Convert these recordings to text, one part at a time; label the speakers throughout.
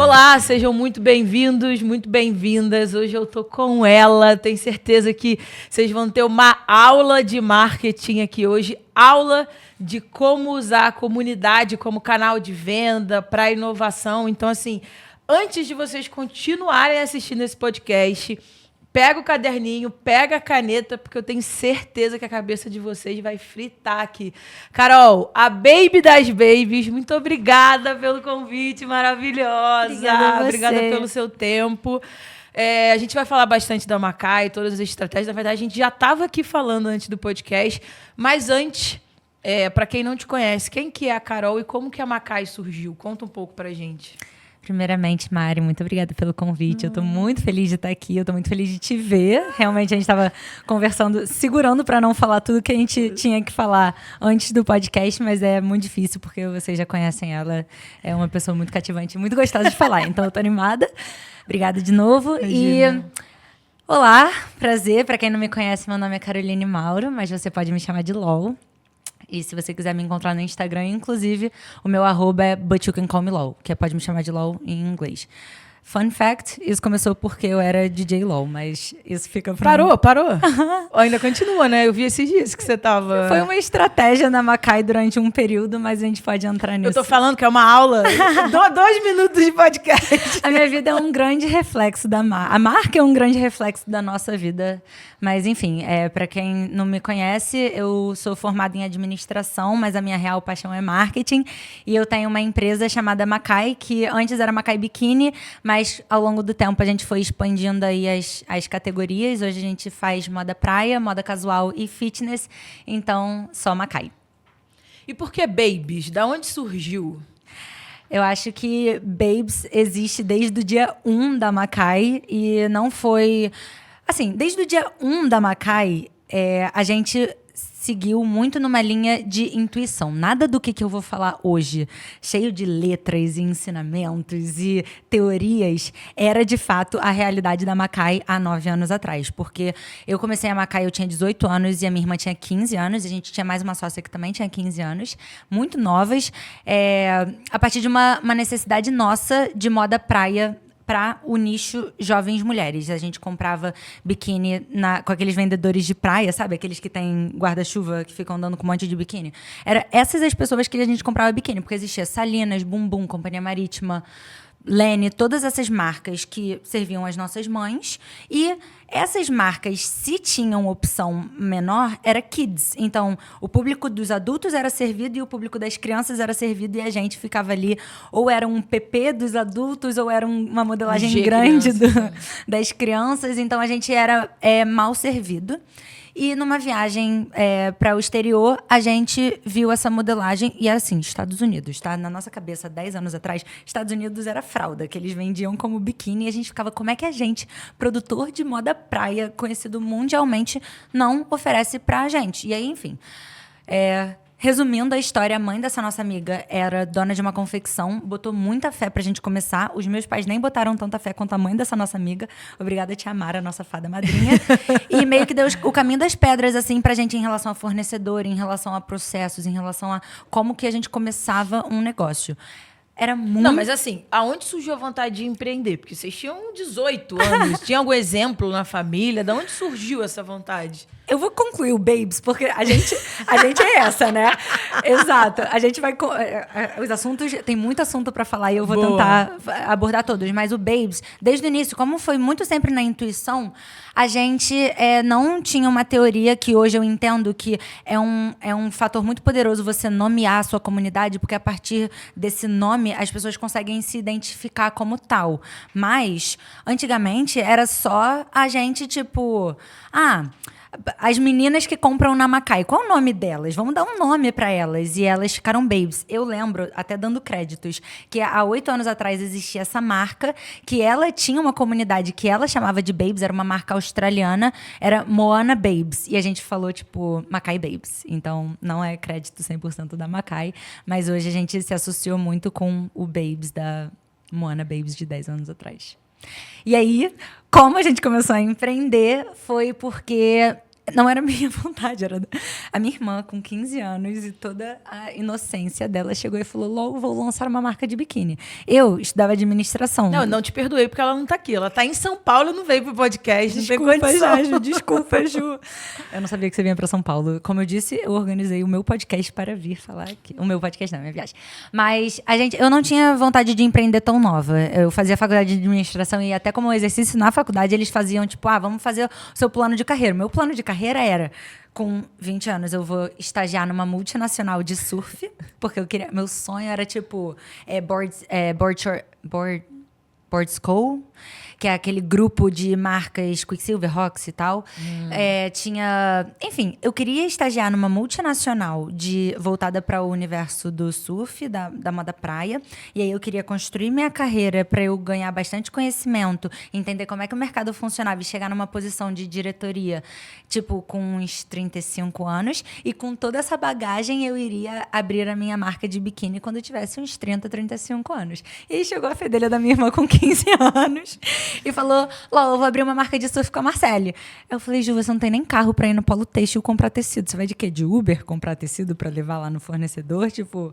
Speaker 1: Olá, sejam muito bem-vindos, muito bem-vindas. Hoje eu tô com ela, tenho certeza que vocês vão ter uma aula de marketing aqui hoje, aula de como usar a comunidade como canal de venda para inovação. Então, assim, antes de vocês continuarem assistindo esse podcast, pega o caderninho, pega a caneta, porque eu tenho certeza que a cabeça de vocês vai fritar aqui. Carol, a Baby das Babies, muito obrigada pelo convite, maravilhosa. Obrigada pelo seu tempo. A gente vai falar bastante da Macai, todas as estratégias. Na verdade, a gente já estava aqui falando antes do podcast, mas antes, para quem não te conhece, quem que é a Carol e como que a Macai surgiu? Conta um pouco pra gente.
Speaker 2: Primeiramente, Mari, muito obrigada pelo convite. Eu estou muito feliz de estar aqui, eu estou muito feliz de te ver. Realmente, a gente estava conversando, segurando para não falar tudo que a gente tinha que falar antes do podcast, mas é muito difícil, porque vocês já conhecem ela. É uma pessoa muito cativante, muito gostosa de falar. Então, eu estou animada. Obrigada de novo.
Speaker 1: Imagina.
Speaker 2: Olá, prazer. Para quem não me conhece, meu nome é Caroline Mauro, mas você pode me chamar de LOL. E se você quiser me encontrar no Instagram, inclusive, o meu @, é But You Can Call Me LOL, que pode me chamar de LOL em inglês. Fun fact, isso começou porque eu era DJ LOL, mas isso fica pra
Speaker 1: Parou? Ainda continua, né? Eu vi esses dias que você tava...
Speaker 2: Foi uma estratégia na Macai durante um período, mas a gente pode entrar nisso.
Speaker 1: Eu tô falando que é uma aula. 2 minutos de podcast.
Speaker 2: A minha vida é um grande reflexo da marca. A marca é um grande reflexo da nossa vida. Mas, enfim, para quem não me conhece, eu sou formada em administração, mas a minha real paixão é marketing. E eu tenho uma empresa chamada Macai, que antes era Macai Biquíni, mas ao longo do tempo a gente foi expandindo aí as categorias. Hoje a gente faz moda praia, moda casual e fitness. Então, só Macai.
Speaker 1: E por que Babies? Da onde surgiu?
Speaker 2: Eu acho que Babes existe desde o dia 1 da Macai e não foi... Assim, desde o dia 1 da Macai, a gente seguiu muito numa linha de intuição. Nada do que eu vou falar hoje, cheio de letras e ensinamentos e teorias, era de fato a realidade da Macai há 9 anos atrás. Porque eu comecei a Macai, eu tinha 18 anos e a minha irmã tinha 15 anos. E a gente tinha mais uma sócia que também tinha 15 anos. Muito novas. A partir de uma necessidade nossa de moda praia para o nicho jovens mulheres. A gente comprava biquíni com aqueles vendedores de praia, sabe? Aqueles que têm guarda-chuva, que ficam andando com um monte de biquíni. Era essas as pessoas que a gente comprava biquíni, porque existia Salinas, Bumbum, Companhia Marítima, Lene, todas essas marcas que serviam as nossas mães. E essas marcas, se tinham opção menor, era kids. Então, o público dos adultos era servido e o público das crianças era servido e a gente ficava ali, ou era um PP dos adultos, ou era uma modelagem grande das crianças. Então, a gente era mal servido. E numa viagem para o exterior, a gente viu essa modelagem e era assim, Estados Unidos, tá? Na nossa cabeça, 10 anos atrás, Estados Unidos era fralda, que eles vendiam como biquíni e a gente ficava, como é que a gente, produtor de moda praia, conhecido mundialmente, não oferece pra gente? E aí, enfim... Resumindo a história, a mãe dessa nossa amiga era dona de uma confecção, botou muita fé pra gente começar. Os meus pais nem botaram tanta fé quanto a mãe dessa nossa amiga. Obrigada, tia Mara, nossa fada madrinha. E meio que deu o caminho das pedras, assim, pra gente em relação a fornecedor, em relação a processos, em relação a como que a gente começava um negócio. Era muito...
Speaker 1: Não, mas assim, aonde surgiu a vontade de empreender? Porque vocês tinham 18 anos. Tinha algum exemplo na família? De onde surgiu essa vontade?
Speaker 2: Eu vou concluir o Babes, porque a gente é essa, né? Exato. A gente vai... Os assuntos... Tem muito assunto para falar e eu vou tentar abordar todos. Mas o Babes, desde o início, como foi muito sempre na intuição, a gente não tinha uma teoria que hoje eu entendo que é um fator muito poderoso você nomear a sua comunidade, porque a partir desse nome as pessoas conseguem se identificar como tal. Mas, antigamente, era só a gente, tipo... as meninas que compram na Macai, qual é o nome delas? Vamos dar um nome para elas. E elas ficaram Babes. Eu lembro, até dando créditos, que há 8 anos atrás existia essa marca, que ela tinha uma comunidade que ela chamava de Babes, era uma marca australiana, era Moana Babes. E a gente falou, tipo, Macai Babes. Então, não é crédito 100% da Macai, mas hoje a gente se associou muito com o Babes da Moana Babes de 10 anos atrás. E aí, como a gente começou a empreender, foi porque Não era minha vontade, era a minha irmã com 15 anos e toda a inocência dela chegou e falou, logo vou lançar uma marca de biquíni. Eu estudava administração.
Speaker 1: Não te perdoei porque ela não tá aqui. Ela tá em São Paulo e não veio pro podcast.
Speaker 2: Desculpa, Ju, desculpa, Ju. Eu não sabia que você vinha para São Paulo. Como eu disse, eu organizei o meu podcast para vir falar aqui. O meu podcast não, minha viagem. Mas eu não tinha vontade de empreender tão nova. Eu fazia faculdade de administração e até como exercício na faculdade eles faziam tipo, vamos fazer o seu plano de carreira. Meu plano de carreira era, com 20 anos, eu vou estagiar numa multinacional de surf, porque meu sonho era, tipo, Board School, que é aquele grupo de marcas Quicksilver, Roxy e tal. Enfim, eu queria estagiar numa multinacional voltada para o universo do surf, da moda praia. E aí eu queria construir minha carreira para eu ganhar bastante conhecimento, entender como é que o mercado funcionava e chegar numa posição de diretoria, tipo, com uns 35 anos. E com toda essa bagagem, eu iria abrir a minha marca de biquíni quando eu tivesse uns 30, 35 anos. E aí chegou a fedelha da minha irmã com 15 anos e falou, eu vou abrir uma marca de surf com a Marcele. Eu falei, Ju, você não tem nem carro pra ir no Polo Têxtil comprar tecido. Você vai de quê? De Uber comprar tecido pra levar lá no fornecedor? Tipo,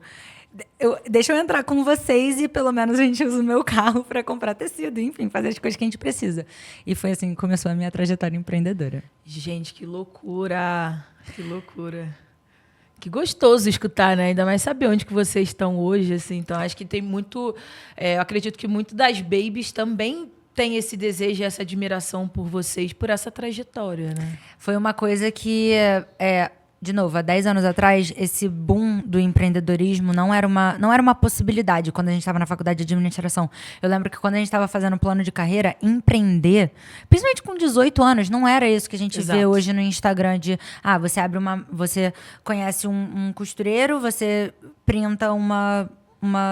Speaker 2: deixa eu entrar com vocês e pelo menos a gente usa o meu carro pra comprar tecido. Enfim, fazer as coisas que a gente precisa. E foi assim que começou a minha trajetória empreendedora.
Speaker 1: Gente, que loucura. Que loucura. Que gostoso escutar, né? Ainda mais saber onde que vocês estão hoje, assim. Então, acho que tem muito... eu acredito que muito das babies também tem esse desejo e essa admiração por vocês, por essa trajetória, né?
Speaker 2: Foi uma coisa que... de novo, há 10 anos atrás, esse boom do empreendedorismo não era uma possibilidade quando a gente estava na faculdade de administração. Eu lembro que quando a gente estava fazendo o plano de carreira, empreender, principalmente com 18 anos, não era isso que a gente vê hoje no Instagram de, você conhece um costureiro, você printa uma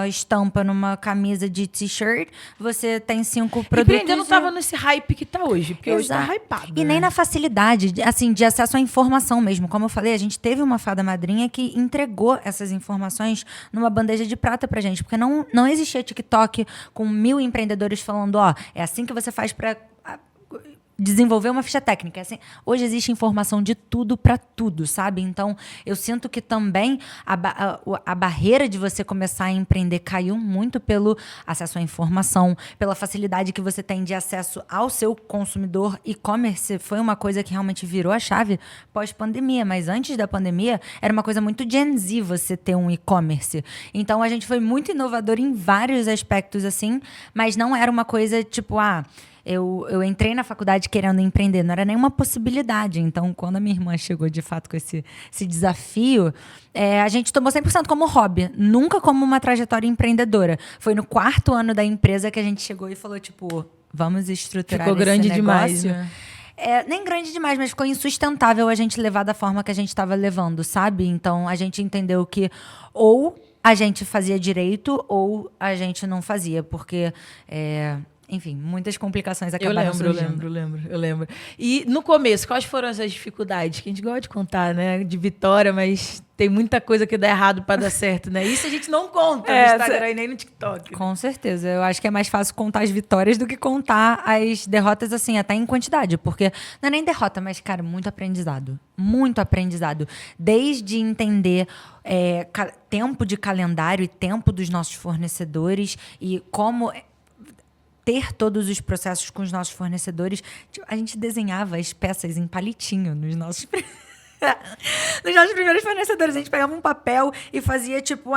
Speaker 2: estampa numa camisa de t-shirt, você tem 5 produtos...
Speaker 1: Empreender não estava nesse hype que está hoje, porque hoje está hypado.
Speaker 2: E nem na facilidade, assim, de acesso à informação mesmo. Como eu falei, a gente teve uma fada madrinha que entregou essas informações numa bandeja de prata pra gente, porque não existia TikTok com 1000 empreendedores falando, é assim que você faz para desenvolver uma ficha técnica. Assim, hoje existe informação de tudo para tudo, sabe? Então, eu sinto que também a barreira de você começar a empreender caiu muito pelo acesso à informação, pela facilidade que você tem de acesso ao seu consumidor. E-commerce foi uma coisa que realmente virou a chave pós-pandemia, mas antes da pandemia era uma coisa muito Gen Z você ter um e-commerce. Então, a gente foi muito inovador em vários aspectos, assim, mas não era uma coisa tipo, eu entrei na faculdade querendo empreender, não era nenhuma possibilidade. Então, quando a minha irmã chegou, de fato, com esse desafio, a gente tomou 100% como hobby, nunca como uma trajetória empreendedora. Foi no 4º ano da empresa que a gente chegou e falou, tipo, vamos estruturar esse negócio.
Speaker 1: Ficou grande demais, né?
Speaker 2: Nem grande demais, mas ficou insustentável a gente levar da forma que a gente estava levando, sabe? Então, a gente entendeu que ou a gente fazia direito ou a gente não fazia, porque... enfim, muitas complicações acabaram surgindo.
Speaker 1: Eu lembro. E no começo, quais foram as dificuldades? Que a gente gosta de contar, né? De vitória, mas tem muita coisa que dá errado para dar certo, né? Isso a gente não conta no Instagram e nem no TikTok.
Speaker 2: Com certeza. Eu acho que é mais fácil contar as vitórias do que contar as derrotas, assim, até em quantidade. Porque não é nem derrota, mas, cara, muito aprendizado. Muito aprendizado. Desde entender tempo de calendário e tempo dos nossos fornecedores e como... ter todos os processos com os nossos fornecedores. A gente desenhava as peças em palitinho nos nossos primeiros fornecedores. A gente pegava um papel e fazia, tipo,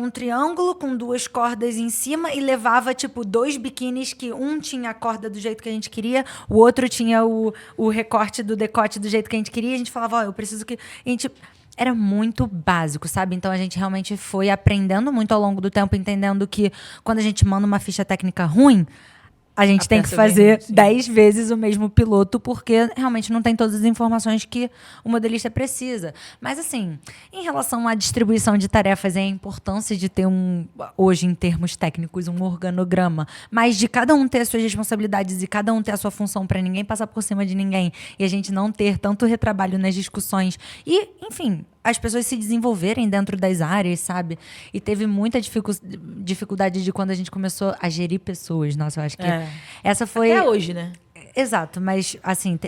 Speaker 2: um triângulo com 2 cordas em cima e levava, tipo, 2 biquínis que um tinha a corda do jeito que a gente queria, o outro tinha o recorte do decote do jeito que a gente queria. E a gente falava, eu preciso que... A gente... Era muito básico, sabe? Então, a gente realmente foi aprendendo muito ao longo do tempo, entendendo que quando a gente manda uma ficha técnica ruim, a gente tem que fazer 10 vezes o mesmo piloto, porque realmente não tem todas as informações que o modelista precisa. Mas, assim, em relação à distribuição de tarefas, é a importância de ter hoje, em termos técnicos, um organograma, mas de cada um ter as suas responsabilidades e cada um ter a sua função para ninguém passar por cima de ninguém e a gente não ter tanto retrabalho nas discussões e, enfim... as pessoas se desenvolverem dentro das áreas, sabe? E teve muita dificuldade de quando a gente começou a gerir pessoas. Nossa, eu acho que essa foi...
Speaker 1: Até hoje, né?
Speaker 2: Exato, mas assim,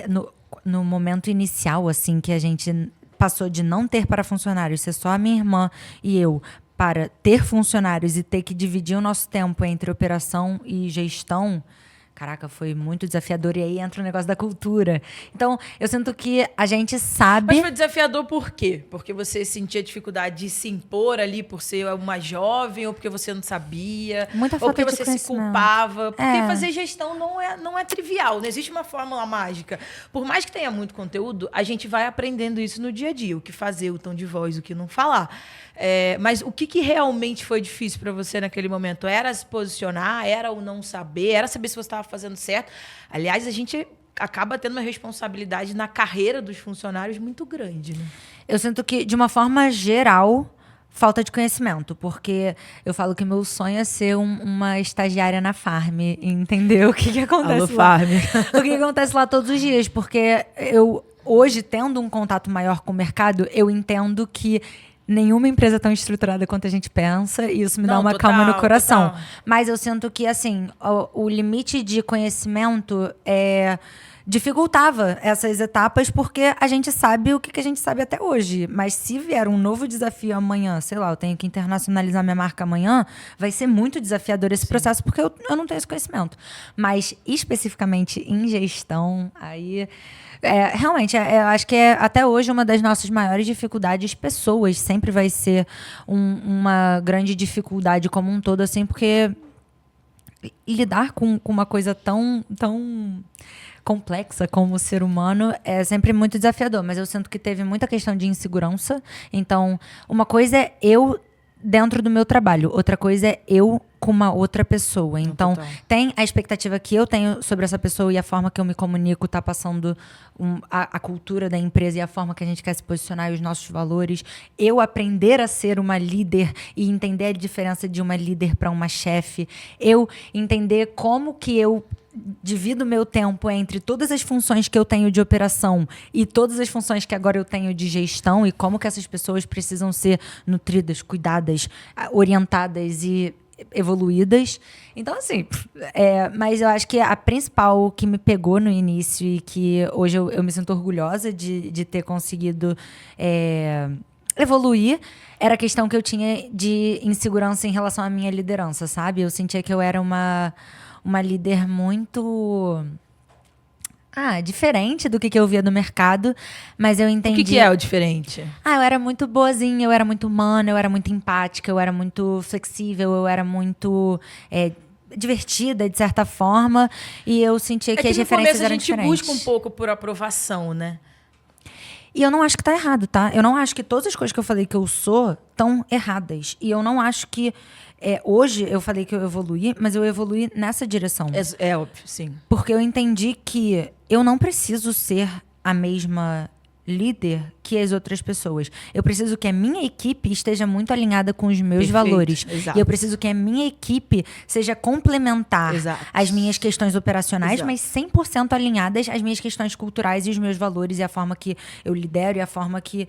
Speaker 2: no momento inicial, assim, que a gente passou de não ter para funcionários, ser só a minha irmã e eu, para ter funcionários e ter que dividir o nosso tempo entre operação e gestão, caraca, foi muito desafiador. E aí entra o negócio da cultura. Então, eu sinto que a gente sabe...
Speaker 1: Mas foi desafiador por quê? Porque você sentia dificuldade de se impor ali por ser uma jovem, ou porque você não sabia,
Speaker 2: Muita
Speaker 1: ou
Speaker 2: falta
Speaker 1: porque
Speaker 2: de
Speaker 1: você se
Speaker 2: conhecimento.
Speaker 1: culpava. Porque fazer gestão não é trivial, não existe uma fórmula mágica. Por mais que tenha muito conteúdo, a gente vai aprendendo isso no dia a dia, o que fazer, o tom de voz, o que não falar. Mas o que realmente foi difícil para você naquele momento? Era se posicionar? Era o não saber? Era saber se você estava fazendo certo? Aliás, a gente acaba tendo uma responsabilidade na carreira dos funcionários muito grande, né?
Speaker 2: Eu sinto que, de uma forma geral, falta de conhecimento. Porque eu falo que meu sonho é ser uma estagiária na Farm. Entendeu? O que acontece
Speaker 1: Alô,
Speaker 2: lá?
Speaker 1: Farm.
Speaker 2: O que acontece lá todos os dias. Porque eu, hoje, tendo um contato maior com o mercado, eu entendo que nenhuma empresa é tão estruturada quanto a gente pensa, e isso me dá uma calma no coração.
Speaker 1: Total.
Speaker 2: Mas eu sinto que, assim, o limite de conhecimento dificultava essas etapas, porque a gente sabe o que a gente sabe até hoje. Mas se vier um novo desafio amanhã, sei lá, eu tenho que internacionalizar minha marca amanhã, vai ser muito desafiador esse processo, porque eu não tenho esse conhecimento. Mas, especificamente em gestão, aí... realmente, eu acho que até hoje uma das nossas maiores dificuldades, pessoas, sempre vai ser uma grande dificuldade como um todo, assim, porque lidar com uma coisa tão complexa como o ser humano é sempre muito desafiador, mas eu sinto que teve muita questão de insegurança. Então, uma coisa é eu dentro do meu trabalho, outra coisa é eu com uma outra pessoa. Então, tem a expectativa que eu tenho sobre essa pessoa e a forma que eu me comunico tá passando a cultura da empresa e a forma que a gente quer se posicionar e os nossos valores. Eu aprender a ser uma líder e entender a diferença de uma líder para uma chefe. Eu entender como que eu divido meu tempo entre todas as funções que eu tenho de operação e todas as funções que agora eu tenho de gestão e como que essas pessoas precisam ser nutridas, cuidadas, orientadas e evoluídas. Então, assim, mas eu acho que a principal que me pegou no início e que hoje eu me sinto orgulhosa de ter conseguido evoluir era a questão que eu tinha de insegurança em relação à minha liderança, sabe? Eu sentia que eu era uma líder muito diferente do que eu via do mercado, mas eu entendi...
Speaker 1: O que é o diferente?
Speaker 2: Eu era muito boazinha, eu era muito humana, eu era muito empática, eu era muito flexível, eu era muito divertida, de certa forma, e eu sentia que as referências eram diferentes.
Speaker 1: A gente busca um pouco por aprovação, né?
Speaker 2: E eu não acho que tá errado, tá? Eu não acho que todas as coisas que eu falei que eu sou estão erradas. E eu não acho que... hoje eu falei que eu evoluí, mas eu evoluí nessa direção.
Speaker 1: É óbvio, sim.
Speaker 2: Porque eu entendi que eu não preciso ser a mesma líder que as outras pessoas. Eu preciso que a minha equipe esteja muito alinhada com os meus valores.
Speaker 1: Exato.
Speaker 2: E eu preciso que a minha equipe seja complementar às minhas questões operacionais, mas 100% alinhadas às minhas questões culturais e os meus valores e a forma que eu lidero e a forma que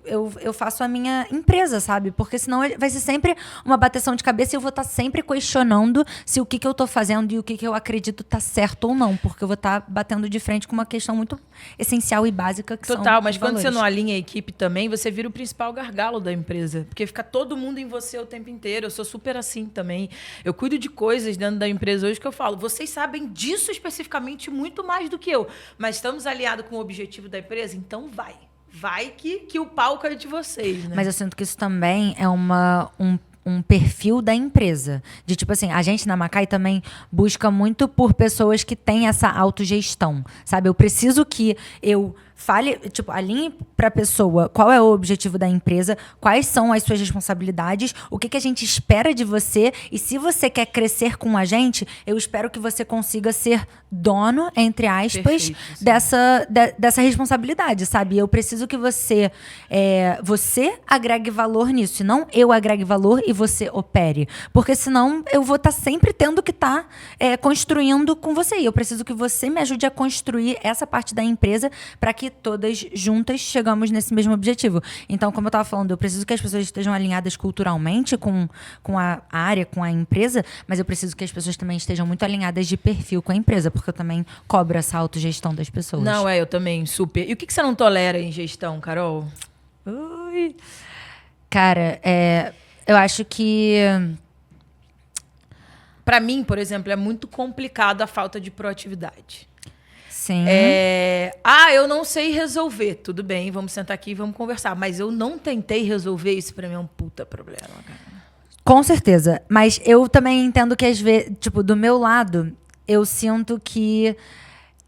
Speaker 2: eu faço a minha empresa, sabe? Porque senão vai ser sempre uma bateção de cabeça e eu vou estar sempre questionando se o que eu estou fazendo e o que eu acredito está certo ou não, porque eu vou estar batendo de frente com uma questão muito essencial e básica que são
Speaker 1: mas quando
Speaker 2: valores.
Speaker 1: você não alinha a equipe também, você vira o principal gargalo da empresa. Porque fica todo mundo em você o tempo inteiro. Eu sou super assim também. Eu cuido de coisas dentro da empresa hoje que eu falo, vocês sabem disso especificamente muito mais do que eu. Mas estamos alinhados com o objetivo da empresa? Então vai. Vai que o palco é de vocês, né?
Speaker 2: Mas eu sinto que isso também é um perfil da empresa. De tipo assim, a gente na Macai também busca muito por pessoas que têm essa autogestão, sabe? Eu preciso que eu fale, tipo, alinhe para a pessoa qual é o objetivo da empresa, quais são as suas responsabilidades, o que a gente espera de você, e se você quer crescer com a gente, eu espero que você consiga ser dono, entre aspas, dessa responsabilidade, sabe? Eu preciso que você agregue valor nisso, e não eu agregue valor e você opere. Porque senão eu vou estar sempre tendo que estar construindo com você. E eu preciso que você me ajude a construir essa parte da empresa para que que todas juntas chegamos nesse mesmo objetivo. Então, como eu estava falando, eu preciso que as pessoas estejam alinhadas culturalmente com a área, com a empresa, mas eu preciso que as pessoas também estejam muito alinhadas de perfil com a empresa, porque eu também cobro essa autogestão das pessoas.
Speaker 1: Não, eu também, super. E o que você não tolera em gestão, Carol?
Speaker 2: Ui. Cara, eu acho que...
Speaker 1: Pra mim, por exemplo, é muito complicado a falta de proatividade.
Speaker 2: Sim.
Speaker 1: Eu não sei resolver. Tudo bem, vamos sentar aqui e vamos conversar. Mas eu não tentei resolver isso, pra mim é um puta problema, cara.
Speaker 2: Com certeza. Mas eu também entendo que às vezes, tipo, do meu lado, eu sinto que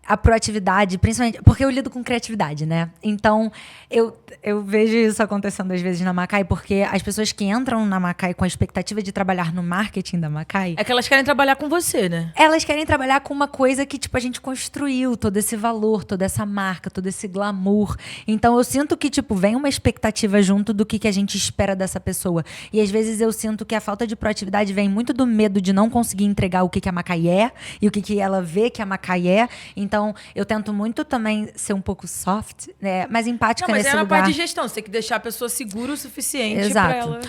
Speaker 2: a proatividade, principalmente... Porque eu lido com criatividade, né? Então, eu vejo isso acontecendo às vezes na Macai, porque as pessoas que entram na Macai com a expectativa de trabalhar no marketing da Macai...
Speaker 1: É que elas querem trabalhar com você, né?
Speaker 2: Elas querem trabalhar com uma coisa que, tipo, a gente construiu, todo esse valor, toda essa marca, todo esse glamour. Então, eu sinto que, tipo, vem uma expectativa junto do que a gente espera dessa pessoa. E, às vezes, eu sinto que a falta de proatividade vem muito do medo de não conseguir entregar o que a Macai é e o que ela vê que a Macai é. Então, eu tento muito também ser um pouco soft, né? Mas empática nesse lugar.
Speaker 1: Mas é na parte de gestão. Você tem que deixar a pessoa segura o suficiente pra ela... Assim.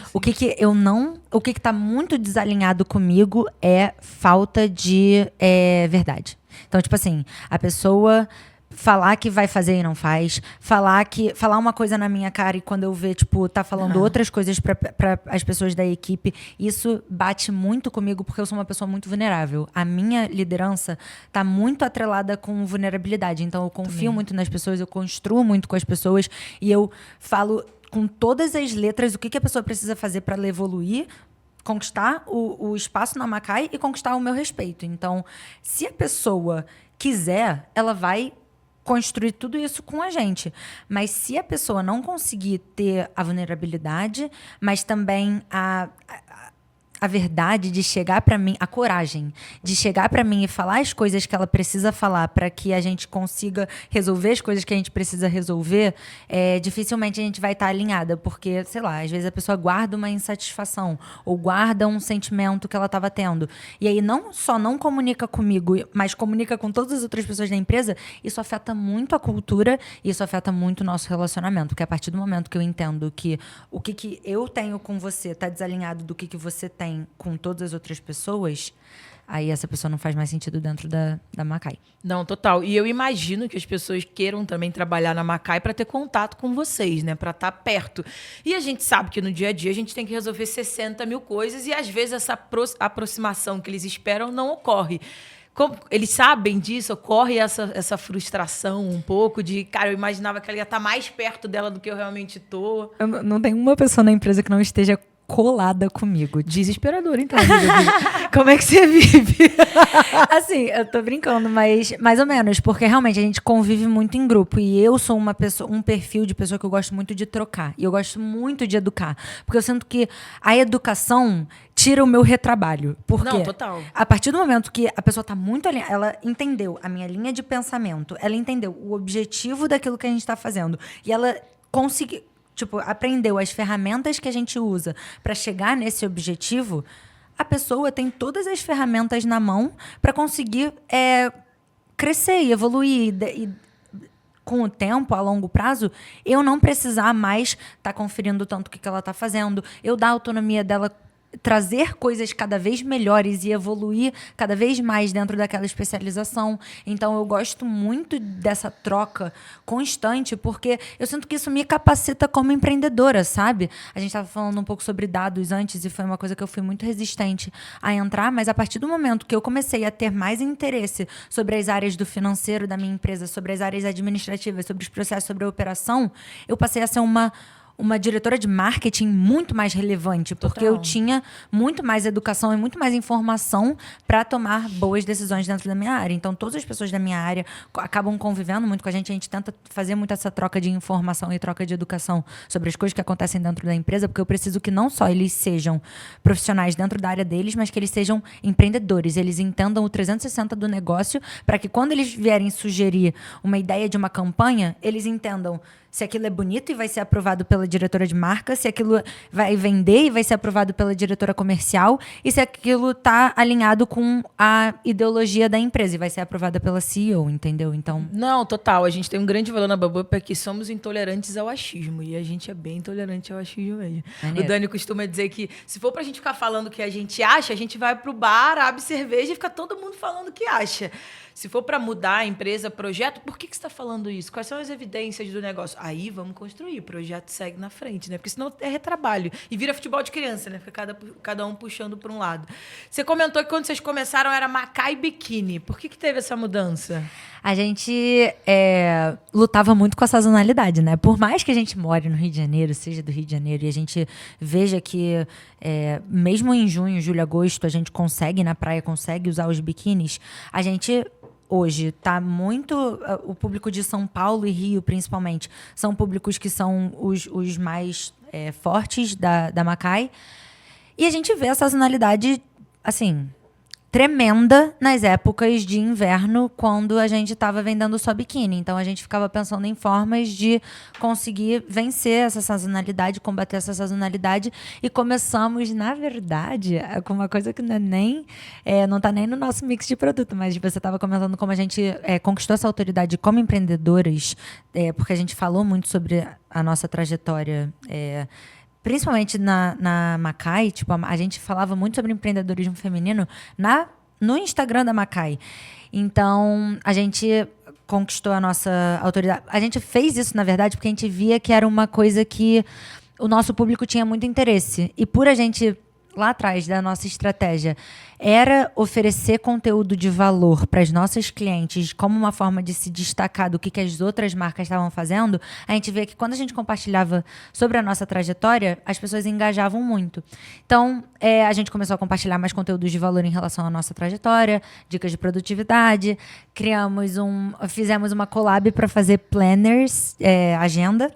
Speaker 2: O que tá muito desalinhado comigo é falta de verdade. Então, tipo assim, a pessoa... falar que vai fazer e não faz, falar uma coisa na minha cara e quando eu ver, tipo, tá falando outras coisas para as pessoas da equipe, isso bate muito comigo porque eu sou uma pessoa muito vulnerável. A minha liderança tá muito atrelada com vulnerabilidade, então eu confio muito nas pessoas, eu construo muito com as pessoas e eu falo com todas as letras o que a pessoa precisa fazer para ela evoluir, conquistar o espaço na Macai e conquistar o meu respeito. Então, se a pessoa quiser, ela vai construir tudo isso com a gente. Mas se a pessoa não conseguir ter a vulnerabilidade, mas também a verdade de chegar para mim, a coragem de chegar para mim e falar as coisas que ela precisa falar para que a gente consiga resolver as coisas que a gente precisa resolver, dificilmente a gente vai estar alinhada, porque, sei lá, às vezes a pessoa guarda uma insatisfação ou guarda um sentimento que ela estava tendo. E aí não só não comunica comigo, mas comunica com todas as outras pessoas da empresa, isso afeta muito a cultura e isso afeta muito o nosso relacionamento, porque a partir do momento que eu entendo que o que eu tenho com você está desalinhado do que você tem com todas as outras pessoas, aí essa pessoa não faz mais sentido dentro da Macai.
Speaker 1: Não, total. E eu imagino que as pessoas queiram também trabalhar na Macai para ter contato com vocês, né? Para estar perto. E a gente sabe que no dia a dia a gente tem que resolver 60 mil coisas e às vezes essa aproximação que eles esperam não ocorre. Como eles sabem disso, ocorre essa frustração um pouco de, cara, eu imaginava que ela ia estar mais perto dela do que eu realmente tô.
Speaker 2: Não tem uma pessoa na empresa que não esteja colada comigo.
Speaker 1: Desesperador, então, amiga. Como é que você vive?
Speaker 2: Assim, eu tô brincando, mas mais ou menos, porque realmente a gente convive muito em grupo e eu sou uma pessoa, um perfil de pessoa que eu gosto muito de trocar e eu gosto muito de educar, porque eu sinto que a educação tira o meu retrabalho. Porque
Speaker 1: não, total.
Speaker 2: A partir do momento que a pessoa tá muito alinhada, ela entendeu a minha linha de pensamento, ela entendeu o objetivo daquilo que a gente tá fazendo e ela conseguiu, tipo, aprendeu as ferramentas que a gente usa para chegar nesse objetivo, a pessoa tem todas as ferramentas na mão para conseguir crescer e evoluir. E com o tempo, a longo prazo, eu não precisar mais estar conferindo tanto o que ela está fazendo, eu dar a autonomia dela, trazer coisas cada vez melhores e evoluir cada vez mais dentro daquela especialização. Então, eu gosto muito dessa troca constante, porque eu sinto que isso me capacita como empreendedora, sabe? A gente estava falando um pouco sobre dados antes e foi uma coisa que eu fui muito resistente a entrar, mas a partir do momento que eu comecei a ter mais interesse sobre as áreas do financeiro da minha empresa, sobre as áreas administrativas, sobre os processos, sobre a operação, eu passei a ser uma diretora de marketing muito mais relevante, porque eu tinha muito mais educação e muito mais informação para tomar boas decisões dentro da minha área. Então, todas as pessoas da minha área acabam convivendo muito com a gente tenta fazer muito essa troca de informação e troca de educação sobre as coisas que acontecem dentro da empresa, porque eu preciso que não só eles sejam profissionais dentro da área deles, mas que eles sejam empreendedores, eles entendam o 360 do negócio, para que quando eles vierem sugerir uma ideia de uma campanha, eles entendam se aquilo é bonito e vai ser aprovado pela diretora de marca, se aquilo vai vender e vai ser aprovado pela diretora comercial, e se aquilo tá alinhado com a ideologia da empresa e vai ser aprovada pela CEO, entendeu? Então...
Speaker 1: Não, total. A gente tem um grande valor na Babup, é que somos intolerantes ao achismo. E a gente é bem intolerante ao achismo mesmo.
Speaker 2: Maneiro.
Speaker 1: O Dani costuma dizer que se for pra gente ficar falando o que a gente acha, a gente vai pro bar, abre cerveja e fica todo mundo falando o que acha. Se for para mudar a empresa, projeto, por que você está falando isso? Quais são as evidências do negócio? Aí vamos construir, o projeto segue na frente, né? Porque senão é retrabalho. E vira futebol de criança, né? Fica cada um puxando para um lado. Você comentou que quando vocês começaram era Macai biquíni. Por que teve essa mudança?
Speaker 2: A gente lutava muito com a sazonalidade, né? Por mais que a gente more no Rio de Janeiro, seja do Rio de Janeiro, e a gente veja que mesmo em junho, julho, agosto, a gente consegue ir na praia, consegue usar os biquínis, a gente... Hoje está muito... O público de São Paulo e Rio, principalmente, são públicos que são os mais fortes da Macai. E a gente vê a sazonalidade, assim, tremenda nas épocas de inverno, quando a gente estava vendendo só biquíni. Então, a gente ficava pensando em formas de conseguir vencer essa sazonalidade, combater essa sazonalidade. E começamos, na verdade, com uma coisa que não está nem no nosso mix de produto, mas você estava comentando como a gente conquistou essa autoridade como empreendedoras, porque a gente falou muito sobre a nossa trajetória, principalmente na Macai. Tipo, a gente falava muito sobre empreendedorismo feminino no Instagram da Macai. Então, a gente conquistou a nossa autoridade. A gente fez isso, na verdade, porque a gente via que era uma coisa que o nosso público tinha muito interesse. E por a gente, lá atrás da nossa estratégia, era oferecer conteúdo de valor para as nossas clientes como uma forma de se destacar do que as outras marcas estavam fazendo, a gente vê que quando a gente compartilhava sobre a nossa trajetória, as pessoas engajavam muito. Então, a gente começou a compartilhar mais conteúdos de valor em relação à nossa trajetória, dicas de produtividade, fizemos uma collab para fazer planners, agenda.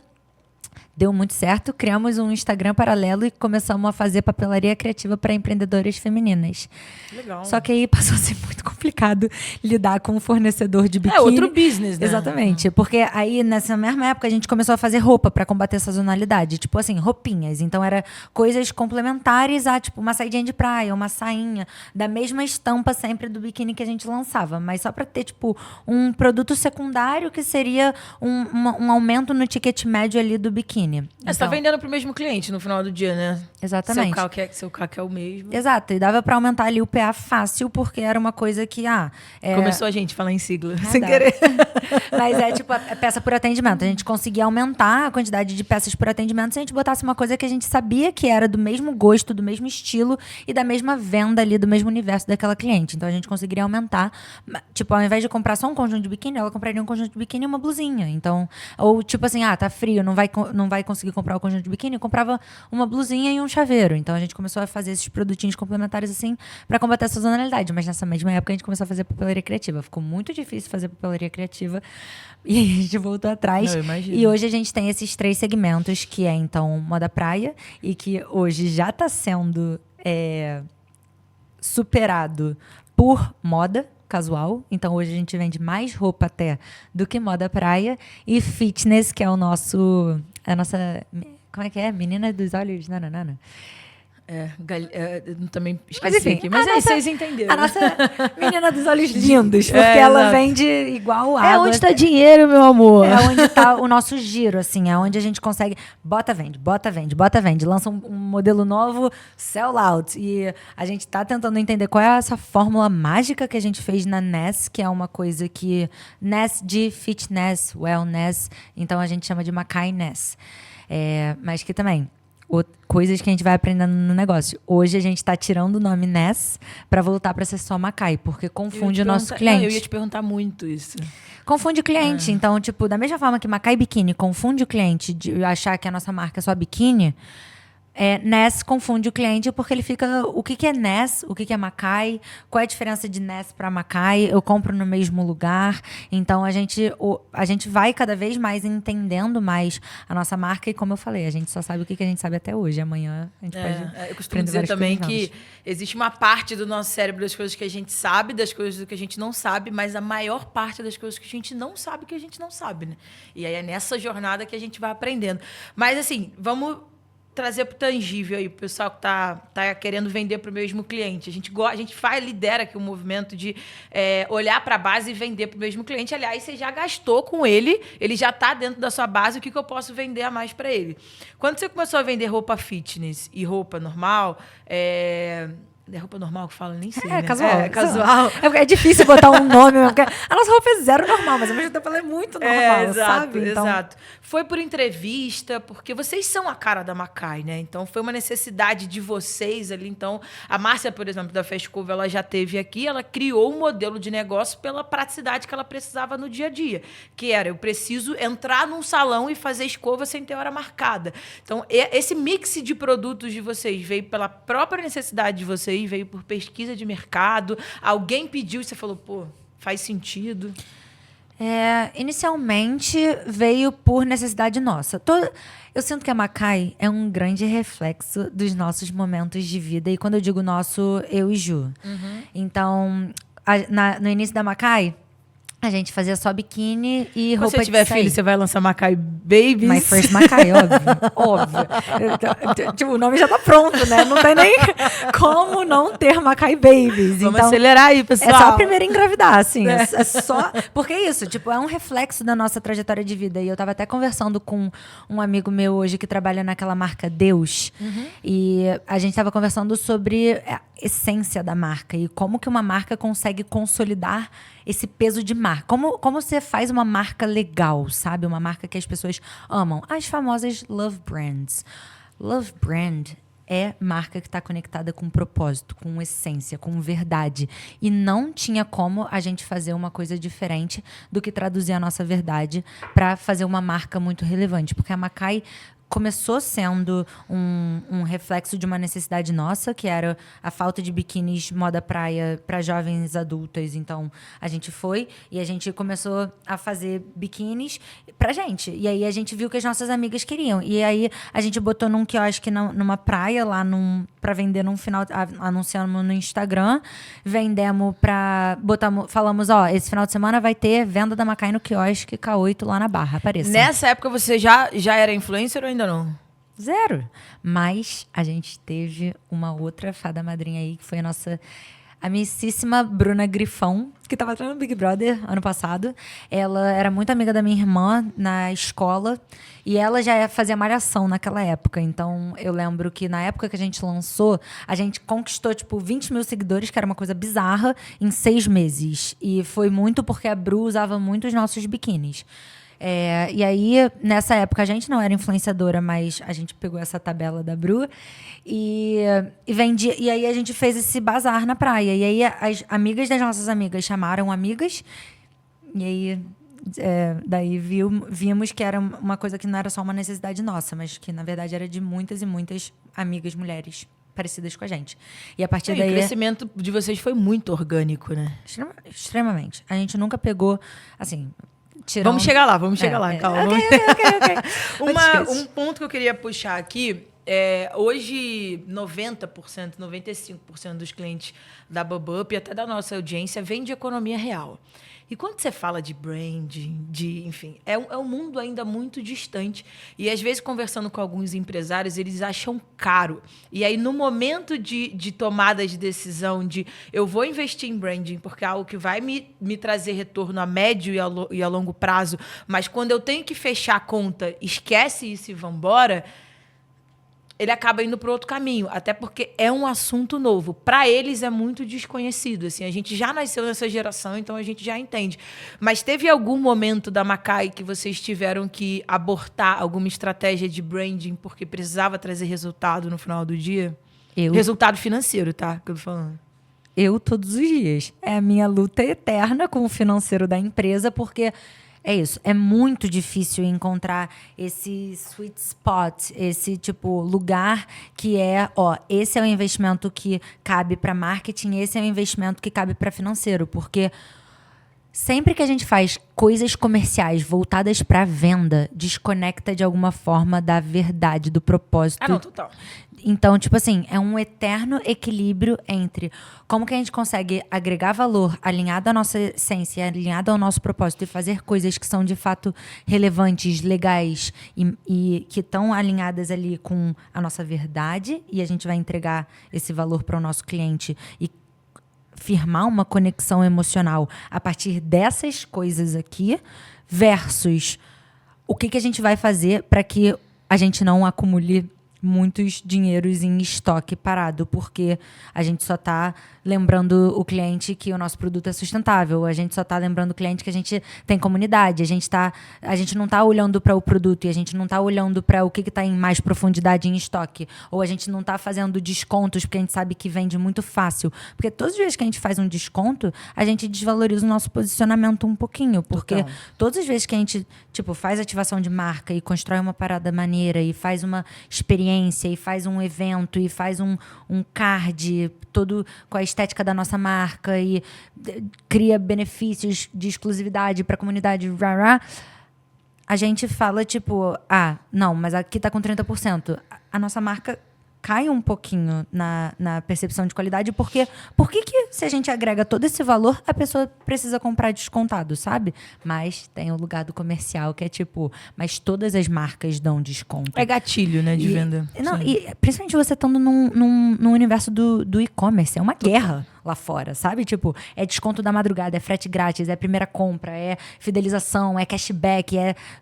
Speaker 2: Deu muito certo, criamos um Instagram paralelo e começamos a fazer papelaria criativa para empreendedoras femininas.
Speaker 1: Legal.
Speaker 2: Só que aí passou a ser muito complicado lidar com um fornecedor de biquíni.
Speaker 1: Outro business, né?
Speaker 2: Exatamente. Porque aí, nessa mesma época, a gente começou a fazer roupa para combater a sazonalidade. Tipo assim, roupinhas. Então, era coisas complementares a, tipo, uma saidinha de praia, uma sainha, da mesma estampa sempre do biquíni que a gente lançava. Mas só para ter, tipo, um produto secundário que seria um aumento no ticket médio ali do biquíni.
Speaker 1: Você está vendendo para o mesmo cliente no final do dia, né?
Speaker 2: Exatamente.
Speaker 1: Seu CAC é o mesmo.
Speaker 2: Exato. E dava para aumentar ali o PA fácil, porque era uma coisa que...
Speaker 1: Começou a gente falar em sigla, sem querer.
Speaker 2: Mas é tipo a peça por atendimento. A gente conseguia aumentar a quantidade de peças por atendimento se a gente botasse uma coisa que a gente sabia que era do mesmo gosto, do mesmo estilo e da mesma venda ali, do mesmo universo daquela cliente. Então, a gente conseguiria aumentar. Tipo, ao invés de comprar só um conjunto de biquíni, ela compraria um conjunto de biquíni e uma blusinha. Então, ou tipo assim, tá frio, não vai conseguir comprar o conjunto de biquíni, eu comprava uma blusinha e um chaveiro. Então, a gente começou a fazer esses produtinhos complementares assim para combater a sazonalidade. Mas nessa mesma época, a gente começou a fazer papelaria criativa. Ficou muito difícil fazer papelaria criativa e a gente voltou atrás.
Speaker 1: Não, eu imagino.
Speaker 2: E hoje a gente tem esses 3 segmentos, que é, então, moda praia, e que hoje já está sendo superado por moda casual. Então, hoje a gente vende mais roupa até do que moda praia. E fitness, que é a nossa... Como é que é? Menina dos olhos... Não.
Speaker 1: Também esqueci.
Speaker 2: Mas enfim,
Speaker 1: aqui. Mas vocês entenderam.
Speaker 2: A nossa menina dos olhos lindos, porque ela
Speaker 1: exato.
Speaker 2: vende igual água.
Speaker 1: É onde está dinheiro, meu amor.
Speaker 2: É onde está o nosso giro, assim, é onde a gente consegue... Bota, vende. Lança um modelo novo, sell out. E a gente está tentando entender qual é essa fórmula mágica que a gente fez na Ness, que é uma coisa que... Ness de fitness, wellness. Então, a gente chama de Macai Ness. Mas que também... coisas que a gente vai aprendendo no negócio. Hoje a gente está tirando o nome Ness para voltar para ser só Macai, porque confunde o nosso cliente.
Speaker 1: Eu ia te perguntar muito isso.
Speaker 2: Confunde o cliente. Então, tipo, da mesma forma que Macai Biquíni confunde o cliente de achar que a nossa marca é só biquíni, Ness confunde o cliente porque ele fica, o que é Ness, o que é Macai, qual é a diferença de Ness para Macai, eu compro no mesmo lugar. Então a gente vai cada vez mais entendendo mais a nossa marca e, como eu falei, a gente só sabe o que a gente sabe até hoje. Amanhã a gente pode
Speaker 1: eu costumo dizer também que existe uma parte do nosso cérebro das coisas que a gente sabe, das coisas que a gente não sabe, mas a maior parte das coisas que a gente não sabe que a gente não sabe, né? E aí é nessa jornada que a gente vai aprendendo. Mas assim, vamos trazer para o tangível aí, o pessoal que tá querendo vender para o mesmo cliente. A gente lidera aqui o movimento de olhar para a base e vender para o mesmo cliente. Aliás, você já gastou com ele já está dentro da sua base, o que eu posso vender a mais para ele? Quando você começou a vender roupa fitness e roupa normal, é roupa normal que fala? Nem sei, né?
Speaker 2: Casual.
Speaker 1: Casual.
Speaker 2: É difícil botar um nome, porque a nossa roupa é zero normal, mas ao mesmo tempo ela é muito normal,
Speaker 1: exato,
Speaker 2: sabe?
Speaker 1: Então... Exato. Foi por entrevista, porque vocês são a cara da Macai, né? Então, foi uma necessidade de vocês ali. Então, a Márcia, por exemplo, da Fast Cover, ela já teve aqui, ela criou um modelo de negócio pela praticidade que ela precisava no dia a dia, que era, eu preciso entrar num salão e fazer escova sem ter hora marcada. Então, esse mix de produtos de vocês veio pela própria necessidade de vocês, veio por pesquisa de mercado, alguém pediu e você falou, pô, faz sentido.
Speaker 2: Inicialmente veio por necessidade nossa. Eu sinto que a Macai é um grande reflexo dos nossos momentos de vida. E quando eu digo nosso, eu e Ju. Uhum. Então, no início da Macai, a gente fazia só biquíni e roupa de sair. Se você tiver filho,
Speaker 1: você vai lançar Macai Babies?
Speaker 2: My First Macai, óbvio. Tipo, o nome já tá pronto, né? Não tem nem como não ter Macai Babies.
Speaker 1: Vamos acelerar aí, pessoal.
Speaker 2: É só a primeira engravidar, assim. É só... Porque é isso, tipo, é um reflexo da nossa trajetória de vida. E eu tava até conversando com um amigo meu hoje que trabalha naquela marca Deus. Uhum. E a gente tava conversando sobre a essência da marca e como que uma marca consegue consolidar esse peso de marca. Como você faz uma marca legal, sabe? Uma marca que as pessoas amam. As famosas love brands. Love brand é marca que está conectada com propósito, com essência, com verdade. E não tinha como a gente fazer uma coisa diferente do que traduzir a nossa verdade para fazer uma marca muito relevante. Porque a Macai começou sendo um reflexo de uma necessidade nossa, que era a falta de biquínis moda praia para jovens adultas. Então, a gente foi e a gente começou a fazer biquínis pra gente. E aí, a gente viu que as nossas amigas queriam. E aí, a gente botou num quiosque numa praia, lá pra vender num final... Anunciamos no Instagram, vendemos falamos, esse final de semana vai ter venda da Macai no quiosque K8 lá na Barra, apareça.
Speaker 1: Nessa época, você já era influencer ou ainda não?
Speaker 2: Zero. Mas a gente teve uma outra fada madrinha aí, que foi a nossa amicíssima Bruna Grifão, que estava no Big Brother ano passado. Ela era muito amiga da minha irmã na escola e ela já fazia malhação naquela época. Então, eu lembro que na época que a gente lançou, a gente conquistou, 20 mil seguidores, que era uma coisa bizarra, em 6 meses. E foi muito porque a Bru usava muito os nossos biquínis. E aí, nessa época, a gente não era influenciadora, mas a gente pegou essa tabela da Bru e vendia. E aí, a gente fez esse bazar na praia. E aí, as amigas das nossas amigas chamaram amigas. E aí, daí vimos que era uma coisa que não era só uma necessidade nossa, mas que, na verdade, era de muitas e muitas amigas mulheres parecidas com a gente. E a partir daí...
Speaker 1: O crescimento de vocês foi muito orgânico, né?
Speaker 2: Extremamente. A gente nunca pegou, assim...
Speaker 1: Vamos chegar lá, calma.
Speaker 2: Ok.
Speaker 1: Um ponto que eu queria puxar aqui hoje 90%, 95% dos clientes da BubUp e até da nossa audiência vem de economia real. E quando você fala de branding, enfim, é um mundo ainda muito distante. E, às vezes, conversando com alguns empresários, eles acham caro. E aí, no momento de tomada de decisão de eu vou investir em branding, porque é algo que vai me trazer retorno a médio e a longo prazo, mas quando eu tenho que fechar a conta, esquece isso e vambora, ele acaba indo para outro caminho, até porque é um assunto novo. Para eles é muito desconhecido. Assim, a gente já nasceu nessa geração, então a gente já entende. Mas teve algum momento da Macai que vocês tiveram que abortar alguma estratégia de branding porque precisava trazer resultado no final do dia? Resultado financeiro, tá? Que eu tô falando.
Speaker 2: Eu todos os dias. É a minha luta eterna com o financeiro da empresa, porque É isso. É muito difícil encontrar esse sweet spot, esse tipo lugar que esse é o investimento que cabe para marketing, esse é o investimento que cabe para financeiro, porque sempre que a gente faz coisas comerciais voltadas para venda, desconecta de alguma forma da verdade, do propósito.
Speaker 1: Não, total.
Speaker 2: Então, tipo assim, é um eterno equilíbrio entre como que a gente consegue agregar valor alinhado à nossa essência, alinhado ao nosso propósito e fazer coisas que são de fato relevantes, legais e que estão alinhadas ali com a nossa verdade, e a gente vai entregar esse valor para o nosso cliente e firmar uma conexão emocional a partir dessas coisas aqui, versus o que a gente vai fazer para que a gente não acumule muitos dinheiros em estoque parado, porque a gente só está lembrando o cliente que o nosso produto é sustentável, a gente só está lembrando o cliente que a gente tem comunidade, a gente não está olhando para o produto e a gente não está olhando para o que está em mais profundidade em estoque, ou a gente não está fazendo descontos porque a gente sabe que vende muito fácil, porque todas as vezes que a gente faz um desconto, a gente desvaloriza o nosso posicionamento um pouquinho, porque todas as vezes que a gente faz ativação de marca e constrói uma parada maneira e faz uma experiência e faz um evento e faz um card todo com a estética da nossa marca e cria benefícios de exclusividade para a comunidade, a gente fala não, mas aqui tá com 30%. A nossa marca cai um pouquinho na percepção de qualidade, porque por que se a gente agrega todo esse valor, a pessoa precisa comprar descontado, sabe? Mas tem o lugar do comercial que é mas todas as marcas dão desconto.
Speaker 1: É gatilho, né, de venda.
Speaker 2: Não, e principalmente você estando num universo do e-commerce, é uma guerra lá fora, sabe? É desconto da madrugada, é frete grátis, é primeira compra, é fidelização, é cashback,